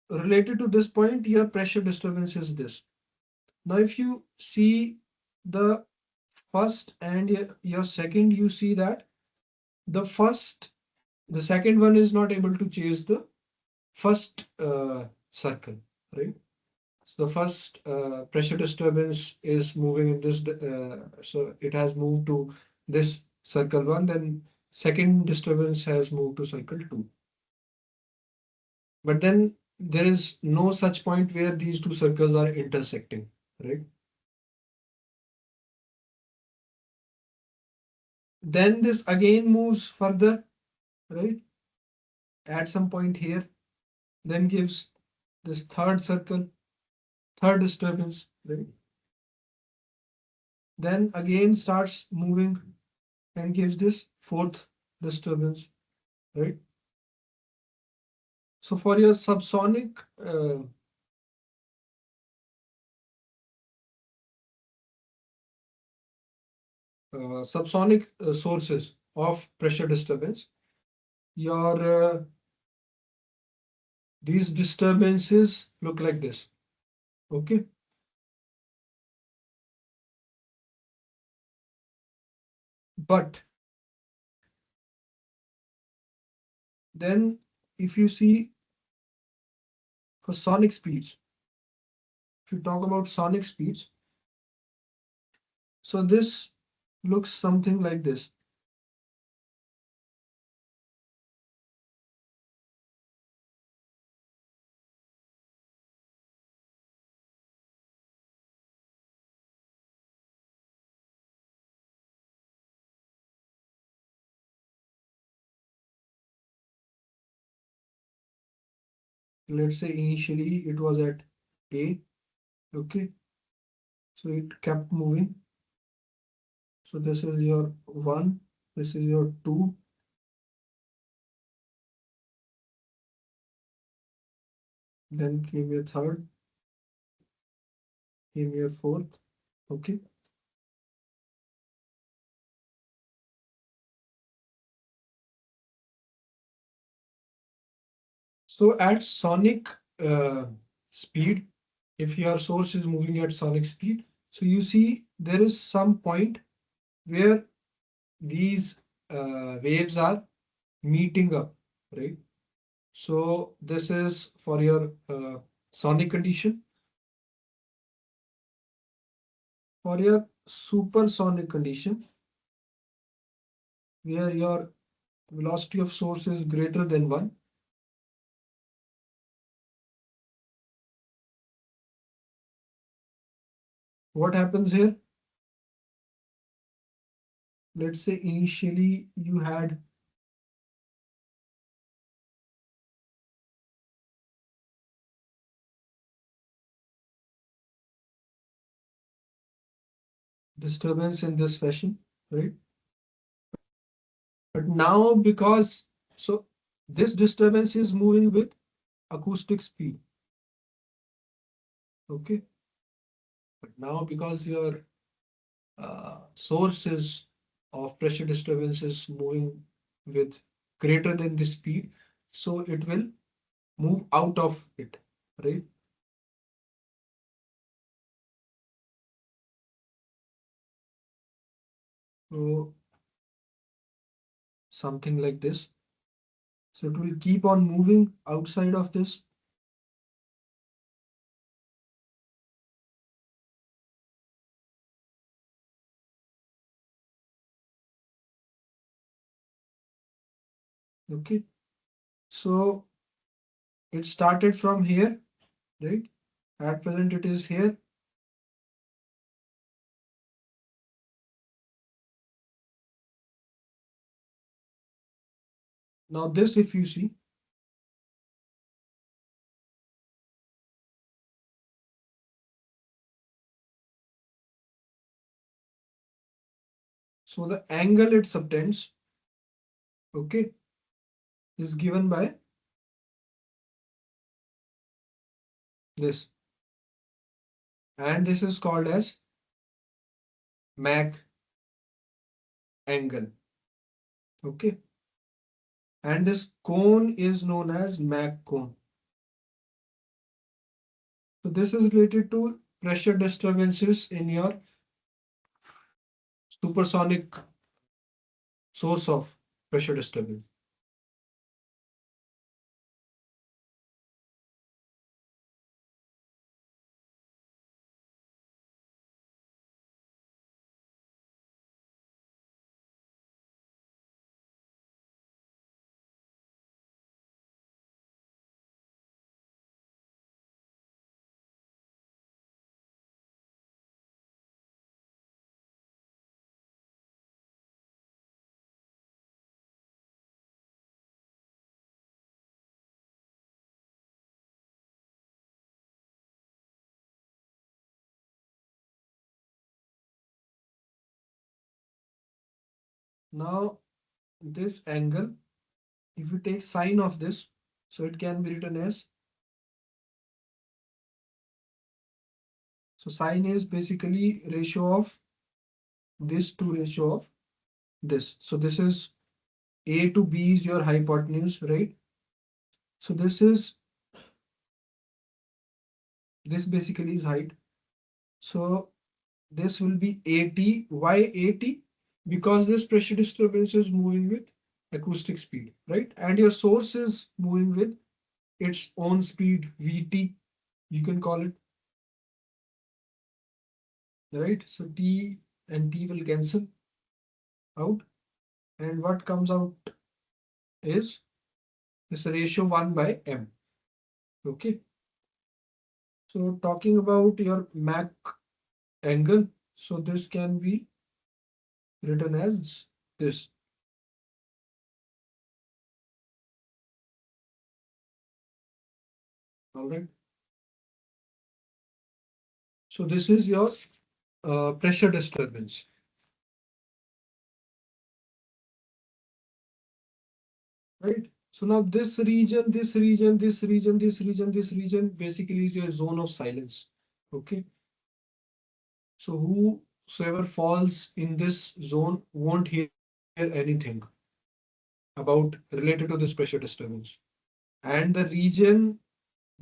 related to this point, your pressure disturbance is this. Now, if you see the first and your second, you see that the first, the second one is not able to chase the first circle, right? So the first pressure disturbance is moving in this, so it has moved to this circle one, then second disturbance has moved to circle two. But then there is no such point where these two circles are intersecting, right? Then this again moves further, right? At some point here, then gives this third circle, third disturbance, right? Then again starts moving and gives this fourth disturbance, right? So for your subsonic subsonic sources of pressure disturbance, your these disturbances look like this. Okay. But then if you see for sonic speeds, if you talk about sonic speeds, so this looks something like this. Let's say initially it was at A, okay, so it kept moving. So this is your 1, this is your 2, then came your third, came your fourth, okay. So at sonic uh, speed, if your source is moving at sonic speed, so you see there is some point where these waves are meeting up, right? So this is for your sonic condition. For your supersonic condition, where your velocity of source is greater than 1, what happens here? Let's say initially you had disturbance in this fashion, right? But now because so this disturbance is moving with acoustic speed, okay? But now because your sources of pressure disturbance is moving with greater than the speed, so it will move out of it, right? So something like this. So it will keep on moving outside of this. Okay. So it started from here, right? At present it is here. Now this, if you see, so the angle it subtends, okay, is given by this. And this is called as Mach angle, okay. And this cone is known as Mach cone. So this is related to pressure disturbances in your supersonic source of pressure disturbance. Now this angle, if you take sine of this, so it can be written as, so sine is basically ratio of this to ratio of this. So this is A to B is your hypotenuse, right? So this basically is height. So this will be AT. Why AT? Because this pressure disturbance is moving with acoustic speed, right? And your source is moving with its own speed, VT, you can call it, right? So T and T will cancel out. And what comes out is this ratio 1 by M. Okay. So talking about your Mach angle, so this can be written as this. All right. So this is your pressure disturbance, right? So now this region, this region, this region, this region, this region basically is your zone of silence. Okay. So whosoever falls in this zone won't hear anything about related to this pressure disturbance. And the region,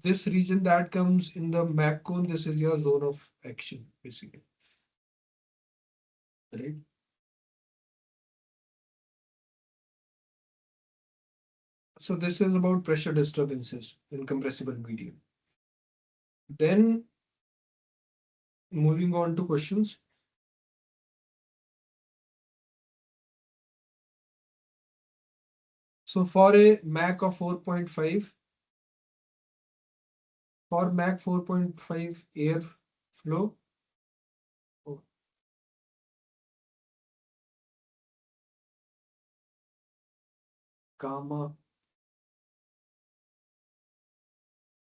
this region that comes in the Mach cone, this is your zone of action, basically, right? So this is about pressure disturbances in compressible medium. Then moving on to questions. So for a Mach of 4.5, for Mach 4.5 air flow, oh, gamma,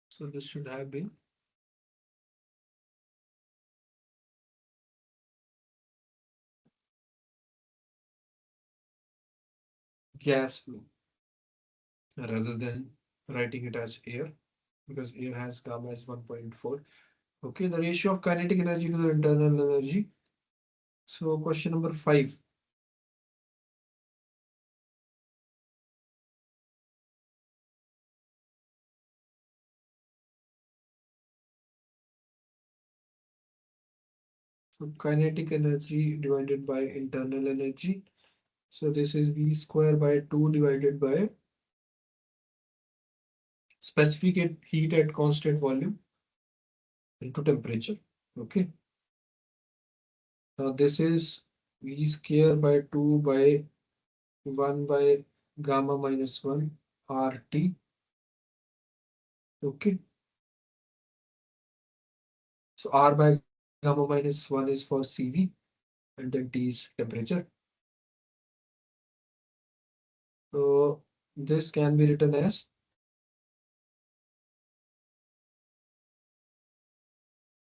so this should have been gas flow rather than writing it as air, because air has gamma as 1.4. Okay, the ratio of kinetic energy to the internal energy. So question number 5. So kinetic energy divided by internal energy. So this is V square by 2 divided by specific heat at constant volume into temperature. Okay. Now this is V square by 2 by 1 by gamma minus 1 RT. Okay. So R by gamma minus 1 is for CV and then T is temperature. So this can be written as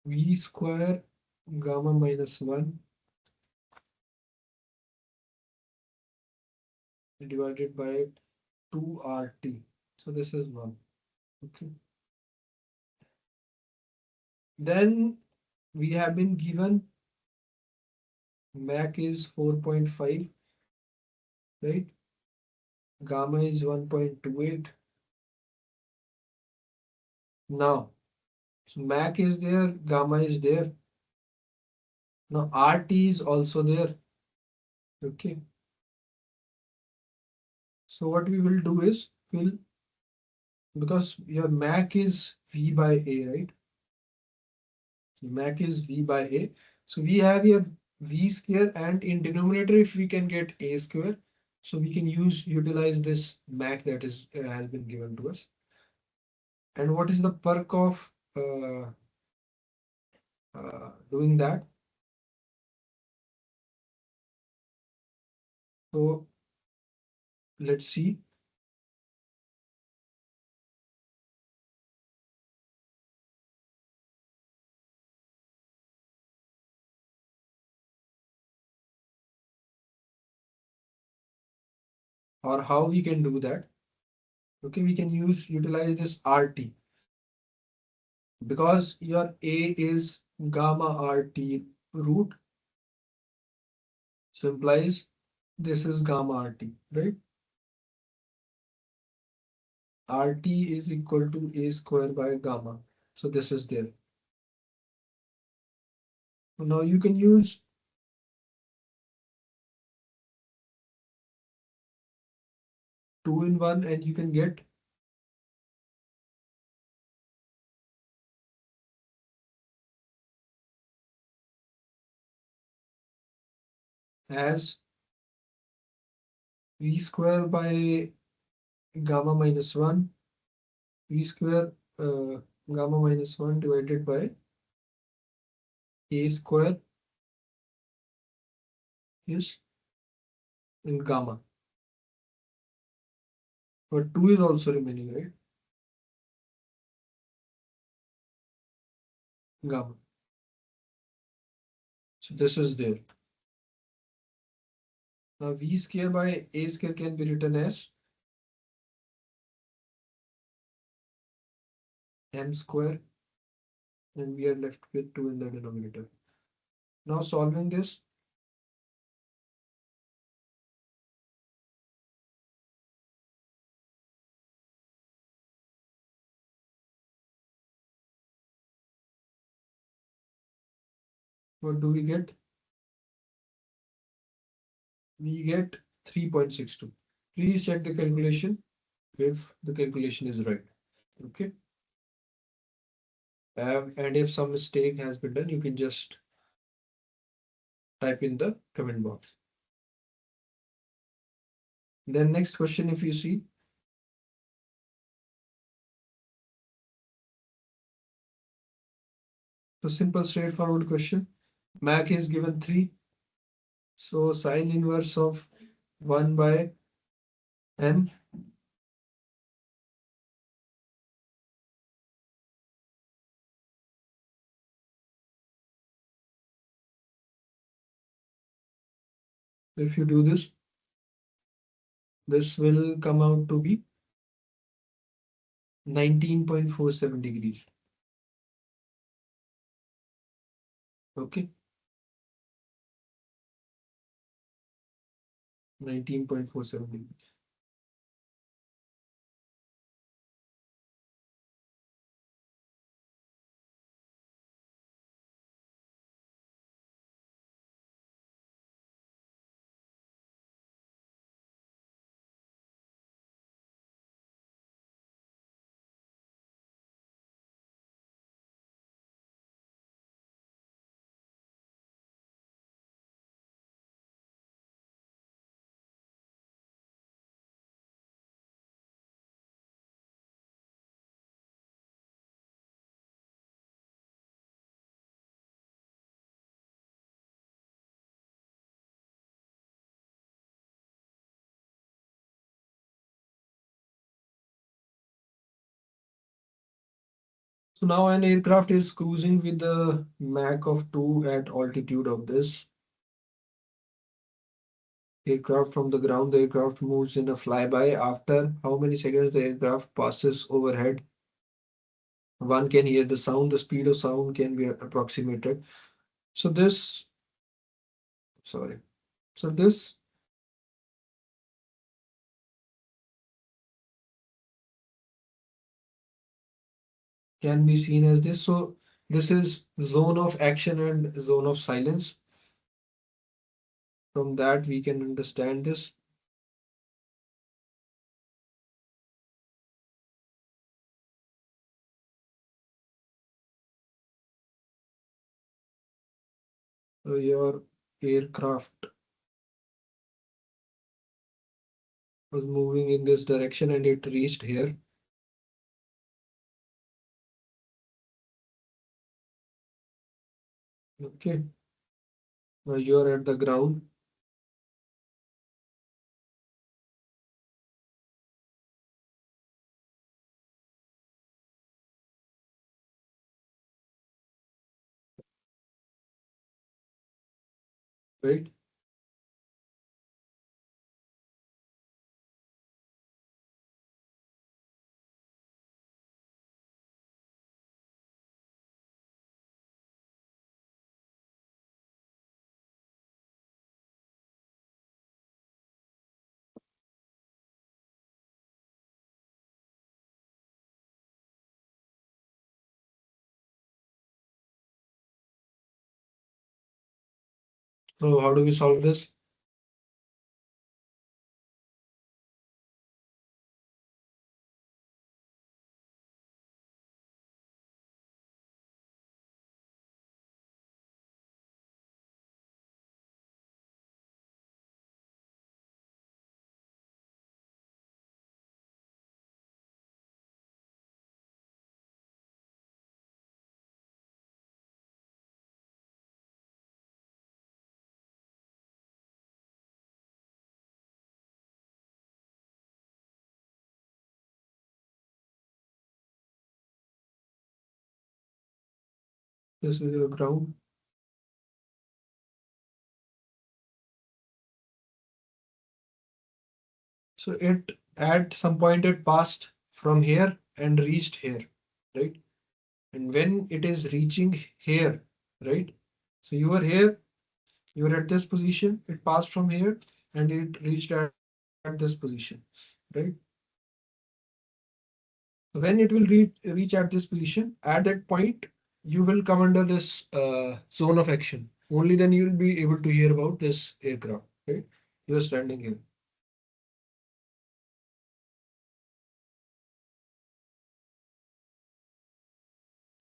V square gamma minus 1 divided by 2RT. So this is 1. Okay. Then we have been given Mach is 4.5, right? Gamma is 1.28. Now, so Mach is there, gamma is there. Now RT is also there. Okay. So what we will do is because your Mach is V by A, right? Mach is V by A. So we have here V square, and in denominator if we can get A square, so we can utilize this Mach that is has been given to us. And what is the perk of doing that? So let's see. Or how we can do that. Okay, we can utilize this RT, because your A is gamma RT root, So implies this is gamma RT, right? RT is equal to A square by gamma. So this is there. So now you can use 2 in 1 and you can get as V square by gamma minus 1, V square gamma minus 1 divided by A square is in gamma. But 2 is also remaining, right? Gamma. So this is there. Now V square by A square can be written as M square, and we are left with 2 in the denominator. Now solving this, what do we get? We get 3.62. Please check the calculation if the calculation is right. Okay. And if some mistake has been done, you can just type in the comment box. Then next question, if you see, so simple straightforward question. Mach is given 3. So sine inverse of 1 by m. If you do this will come out to be 19.47 degrees. Okay, 19.47 degrees. So now an aircraft is cruising with the Mach of 2 at altitude of this aircraft from the ground. The aircraft moves in a flyby. After how many seconds the aircraft passes overhead? One can hear the sound. The speed of sound can be approximated. So this, sorry. So this can be seen as this. So this is zone of action and zone of silence. From that we can understand this. So your aircraft was moving in this direction and it reached here. Okay. Now you're at the ground. Right? So how do we solve this? This is your ground. So it at some point it passed from here and reached here, right? And when it is reaching here, right? So you were here, you were at this position, it passed from here and it reached at this position, right? When it will reach at this position, at that point, you will come under this zone of action. Only then you will be able to hear about this aircraft, right? You are standing here,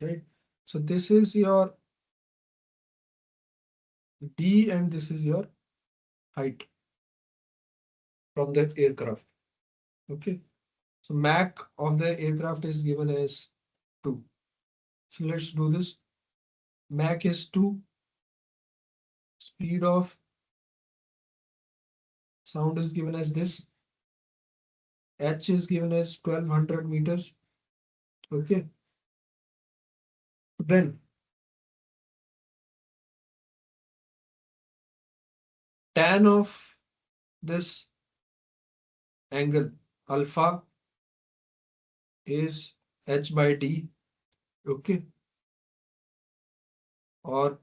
right? So this is your D and this is your height from the aircraft. Okay. So Mach of the aircraft is given as 2. So let's do this. Mach is 2. Speed of sound is given as this. H is given as 1200 meters. Okay. Then tan of this angle alpha is H by D. Okay. Or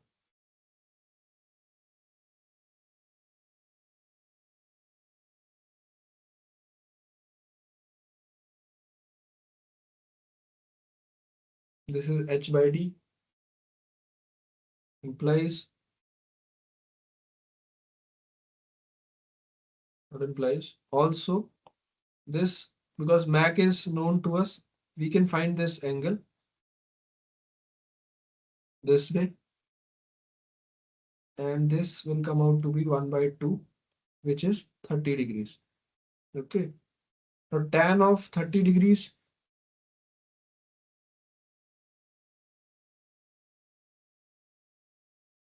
this is H by D implies what implies also this, because Mach is known to us, we can find this angle this way, and this will come out to be 1 by 2, which is 30 degrees. Okay. Now tan of 30 degrees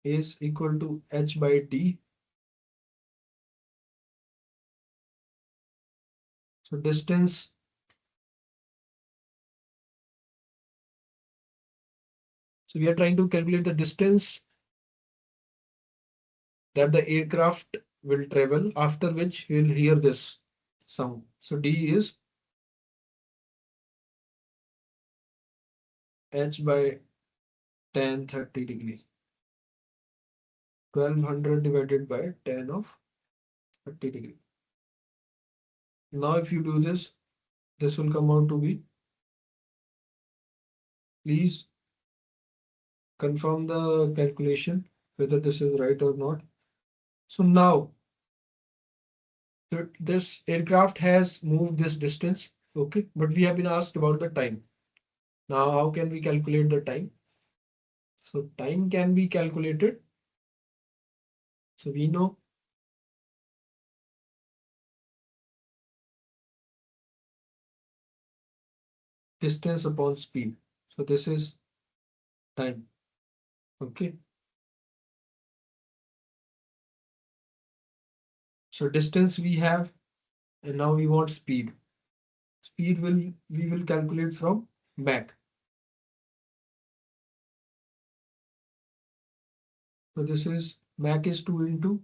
is equal to H by D. So distance, so we are trying to calculate the distance that the aircraft will travel, after which we will hear this sound. So D is H by tan 30 degrees. 1200 divided by tan of 30 degrees. Now if you do this will come out to be, please confirm the calculation whether this is right or not. So now this aircraft has moved this distance, okay, but we have been asked about the time. Now how can we calculate the time? So time can be calculated. So we know distance upon speed. So this is time, okay. So distance we have, and now we want speed. Speed will we will calculate from Mach. So this is Mach is 2 into,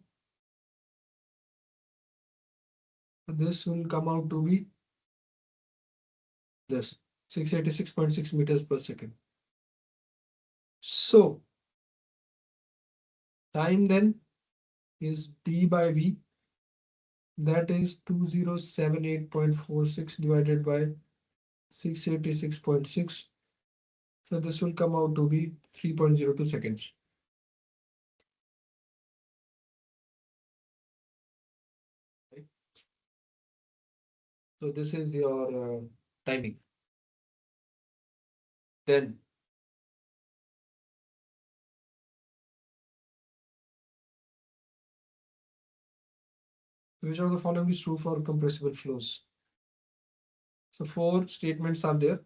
so this will come out to be this 686.6 meters per second. So time then is D by V, that is 2078.46 divided by 686.6. So this will come out to be 3.02 seconds. So this is your timing. Then which of the following is true for compressible flows? So four statements are there.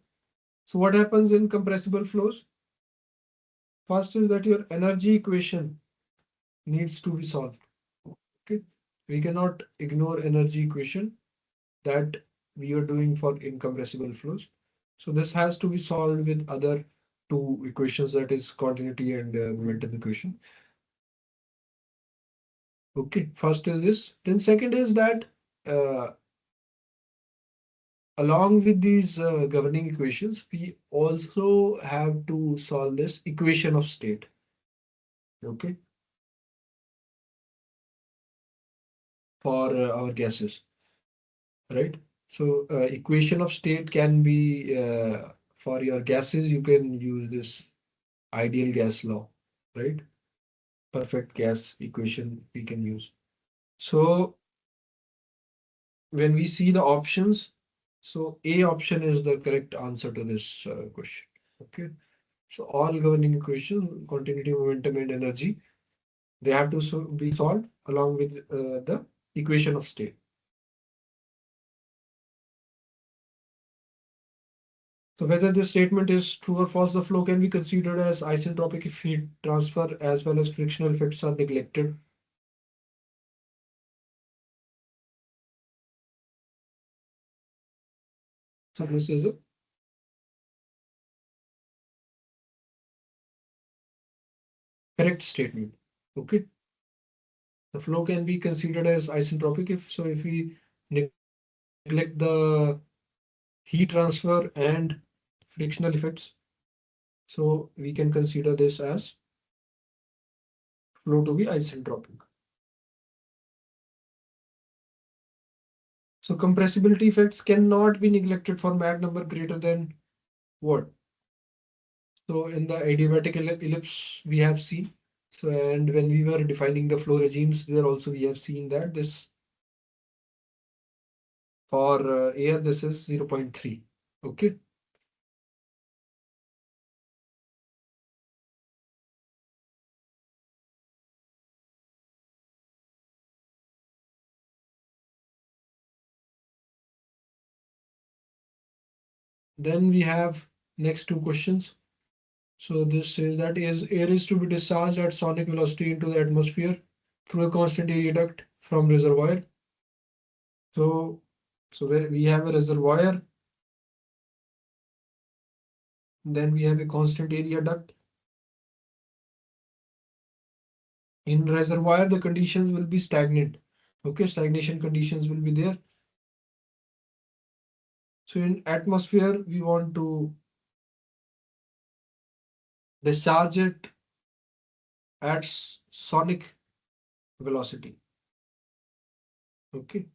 So what happens in compressible flows? First is that your energy equation needs to be solved. Okay. We cannot ignore energy equation that we are doing for incompressible flows. So this has to be solved with other two equations, that is continuity and momentum equation. Okay, first is this. Then second is that uh, along with these governing equations, we also have to solve this equation of state. Okay, for our gases, right? So equation of state can be for your gases, you can use this ideal gas law, right? Perfect gas equation we can use. So when we see the options, so A option is the correct answer to this question. Okay. So all governing equations, continuity, momentum, and energy, they have to be solved along with the equation of state. So whether this statement is true or false, the flow can be considered as isentropic if heat transfer as well as frictional effects are neglected. So this is a correct statement. Okay. The flow can be considered as isentropic if we neglect the heat transfer and frictional effects. So we can consider this as flow to be isentropic. So compressibility effects cannot be neglected for Mach number greater than what? So in the adiabatic ellipse we have seen. So and when we were defining the flow regimes, there also we have seen that this for air this is 0.3. Okay. Then we have next two questions. So this says that is air is to be discharged at sonic velocity into the atmosphere through a constant area duct from reservoir. So where we have a reservoir, then we have a constant area duct. In reservoir, the conditions will be stagnant. Okay, stagnation conditions will be there. So in atmosphere, we want to discharge it at sonic velocity. Okay.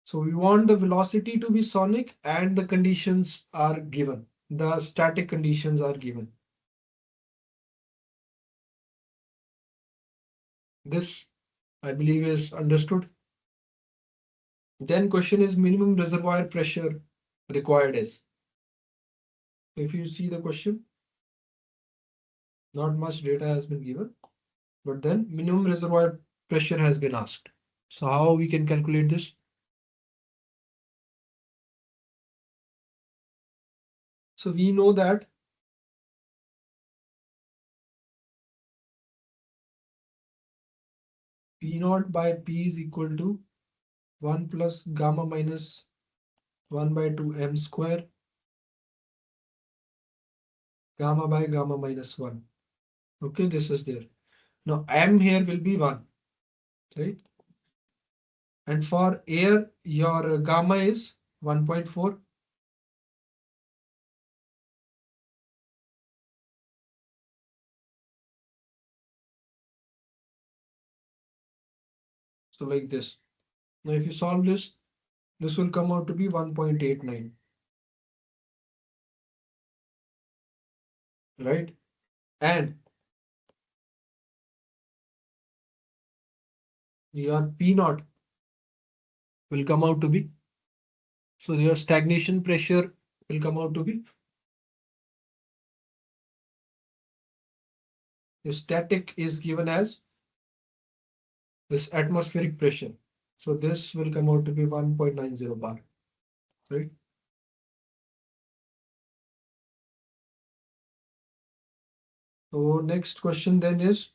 So we want the velocity to be sonic and the conditions are given. The static conditions are given. This, I believe, is understood. Then question is minimum reservoir pressure required is. If you see the question, not much data has been given, but then minimum reservoir pressure has been asked. So how we can calculate this? So we know that P naught by P is equal to 1 plus gamma minus 1 by 2 m square, gamma by gamma minus 1. Okay, this is there. Now m here will be 1, right? And for air, your gamma is 1.4. So like this. Now if you solve this, this will come out to be 1.89, right? And your P naught will come out to be So your stagnation pressure will come out to be, your static is given as this atmospheric pressure. So this will come out to be 1.90 bar, right? So next question then is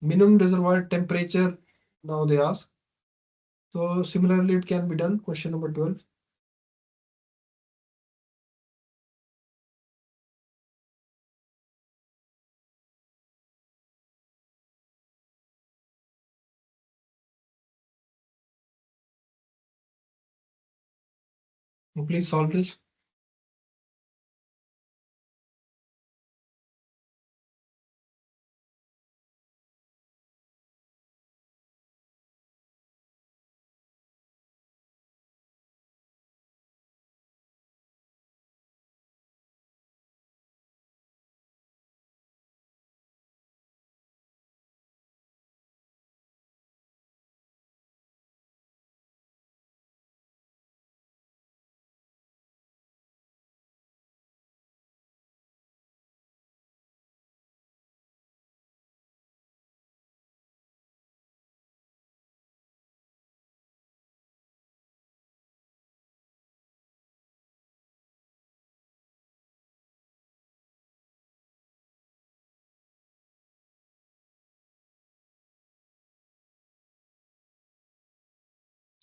minimum reservoir temperature. Now they ask. So similarly, it can be done. Question number 12. So please solve this.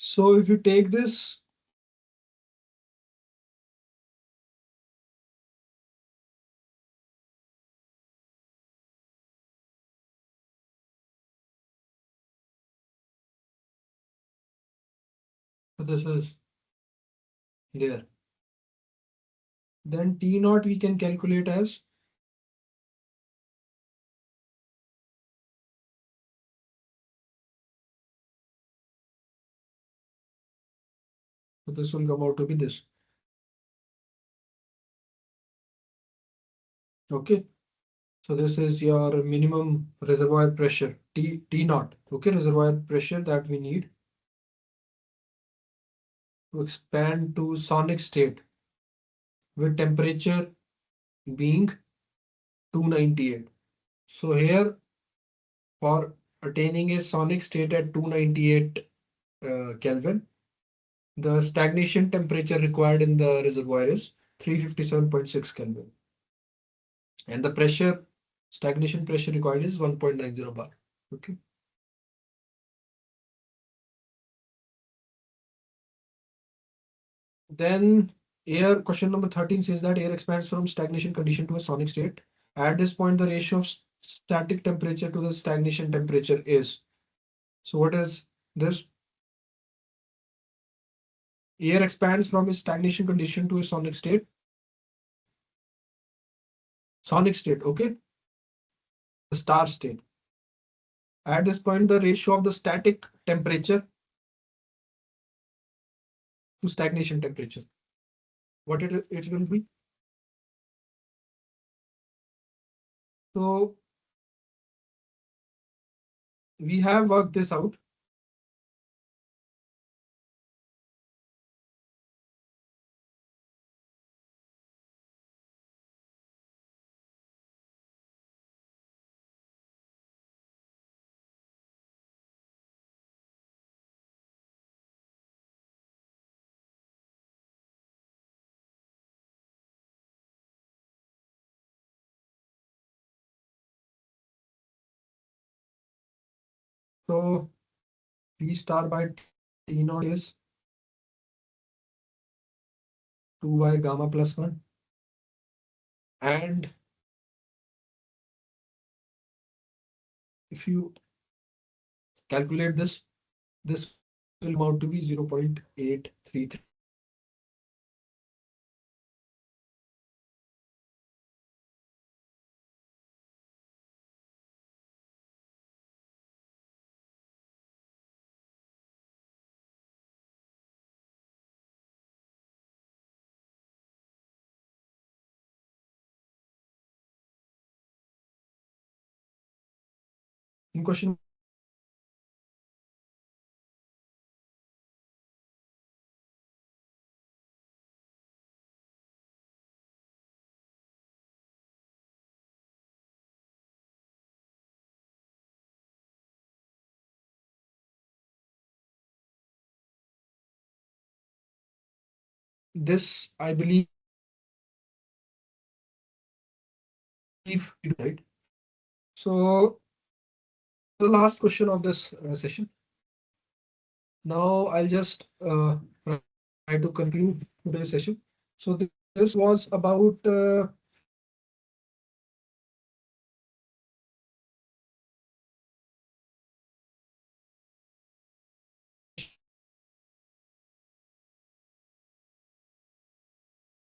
So if you take this, so this is there. Then T naught we can calculate as, so this will come out to be this. Okay. So this is your minimum reservoir pressure, T naught. Okay, reservoir pressure that we need to expand to sonic state with temperature being 298. So here for attaining a sonic state at 298 Kelvin, the stagnation temperature required in the reservoir is 357.6 Kelvin. And the pressure, stagnation pressure required is 1.90 bar. Okay. Then air, question number 13 says that air expands from stagnation condition to a sonic state. At this point, the ratio of static temperature to the stagnation temperature is. So what is this? Air expands from a stagnation condition to a sonic state. Sonic state, okay? The star state. At this point, the ratio of the static temperature to stagnation temperature. What it will be? So we have worked this out. So V star by T naught is 2 by gamma plus 1. And if you calculate this will come out to be 0.833. In question this, I believe, right? So the last question of this session. Now I'll just try to conclude today's session. So this was about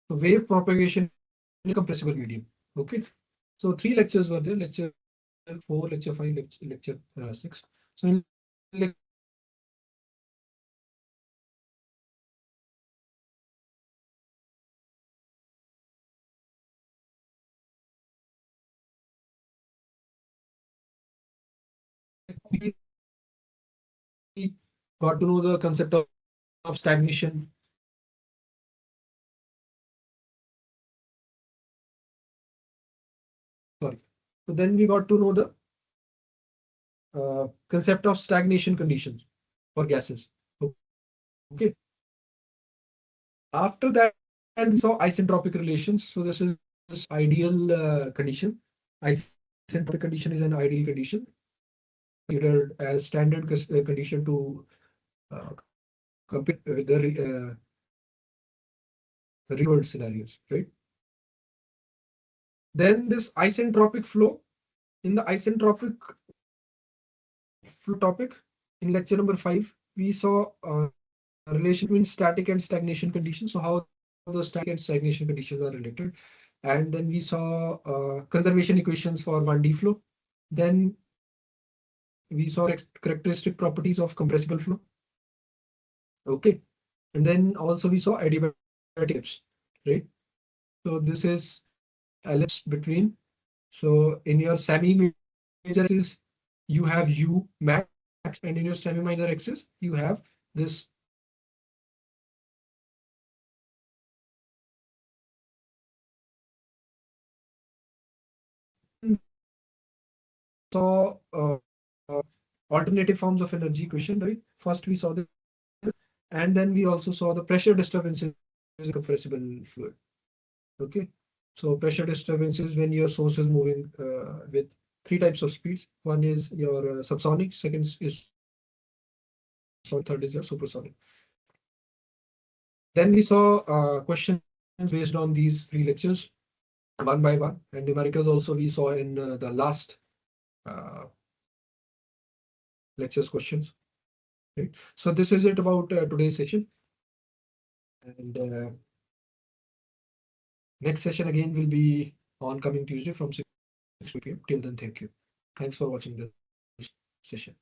wave propagation in compressible medium. Okay. So three lectures were there, lecture 4, lecture 5, lecture 6. So in we got to know the concept of stagnation. Sorry. So then we got to know the concept of stagnation conditions for gases. Okay. After that, we saw isentropic relations. So this is ideal condition. Isentropic condition is an ideal condition considered as standard condition to compare with the real world scenarios, right? Then this isentropic flow. In the isentropic flow topic, in lecture number 5, we saw a relation between static and stagnation conditions. So how the static and stagnation conditions are related. And then we saw conservation equations for 1D flow. Then we saw characteristic properties of compressible flow. Okay. And then also we saw adiabatic ellipse, right? So this is ellipse between. So in your semi major axis, you have U max, and in your semi minor axis, you have this. Saw uh, alternative forms of energy equation, right? First we saw this, and then we also saw the pressure disturbances in compressible fluid. Okay, so pressure disturbances when your source is moving with three types of speeds. One is your subsonic, second is third is your supersonic. Then we saw questions based on these three lectures one by one, and numericals also we saw in the last uh, lectures questions. Right. So this is it about today's session, and next session again will be on coming Tuesday from 6 to 8 p.m. Till then, thank you. Thanks for watching this session.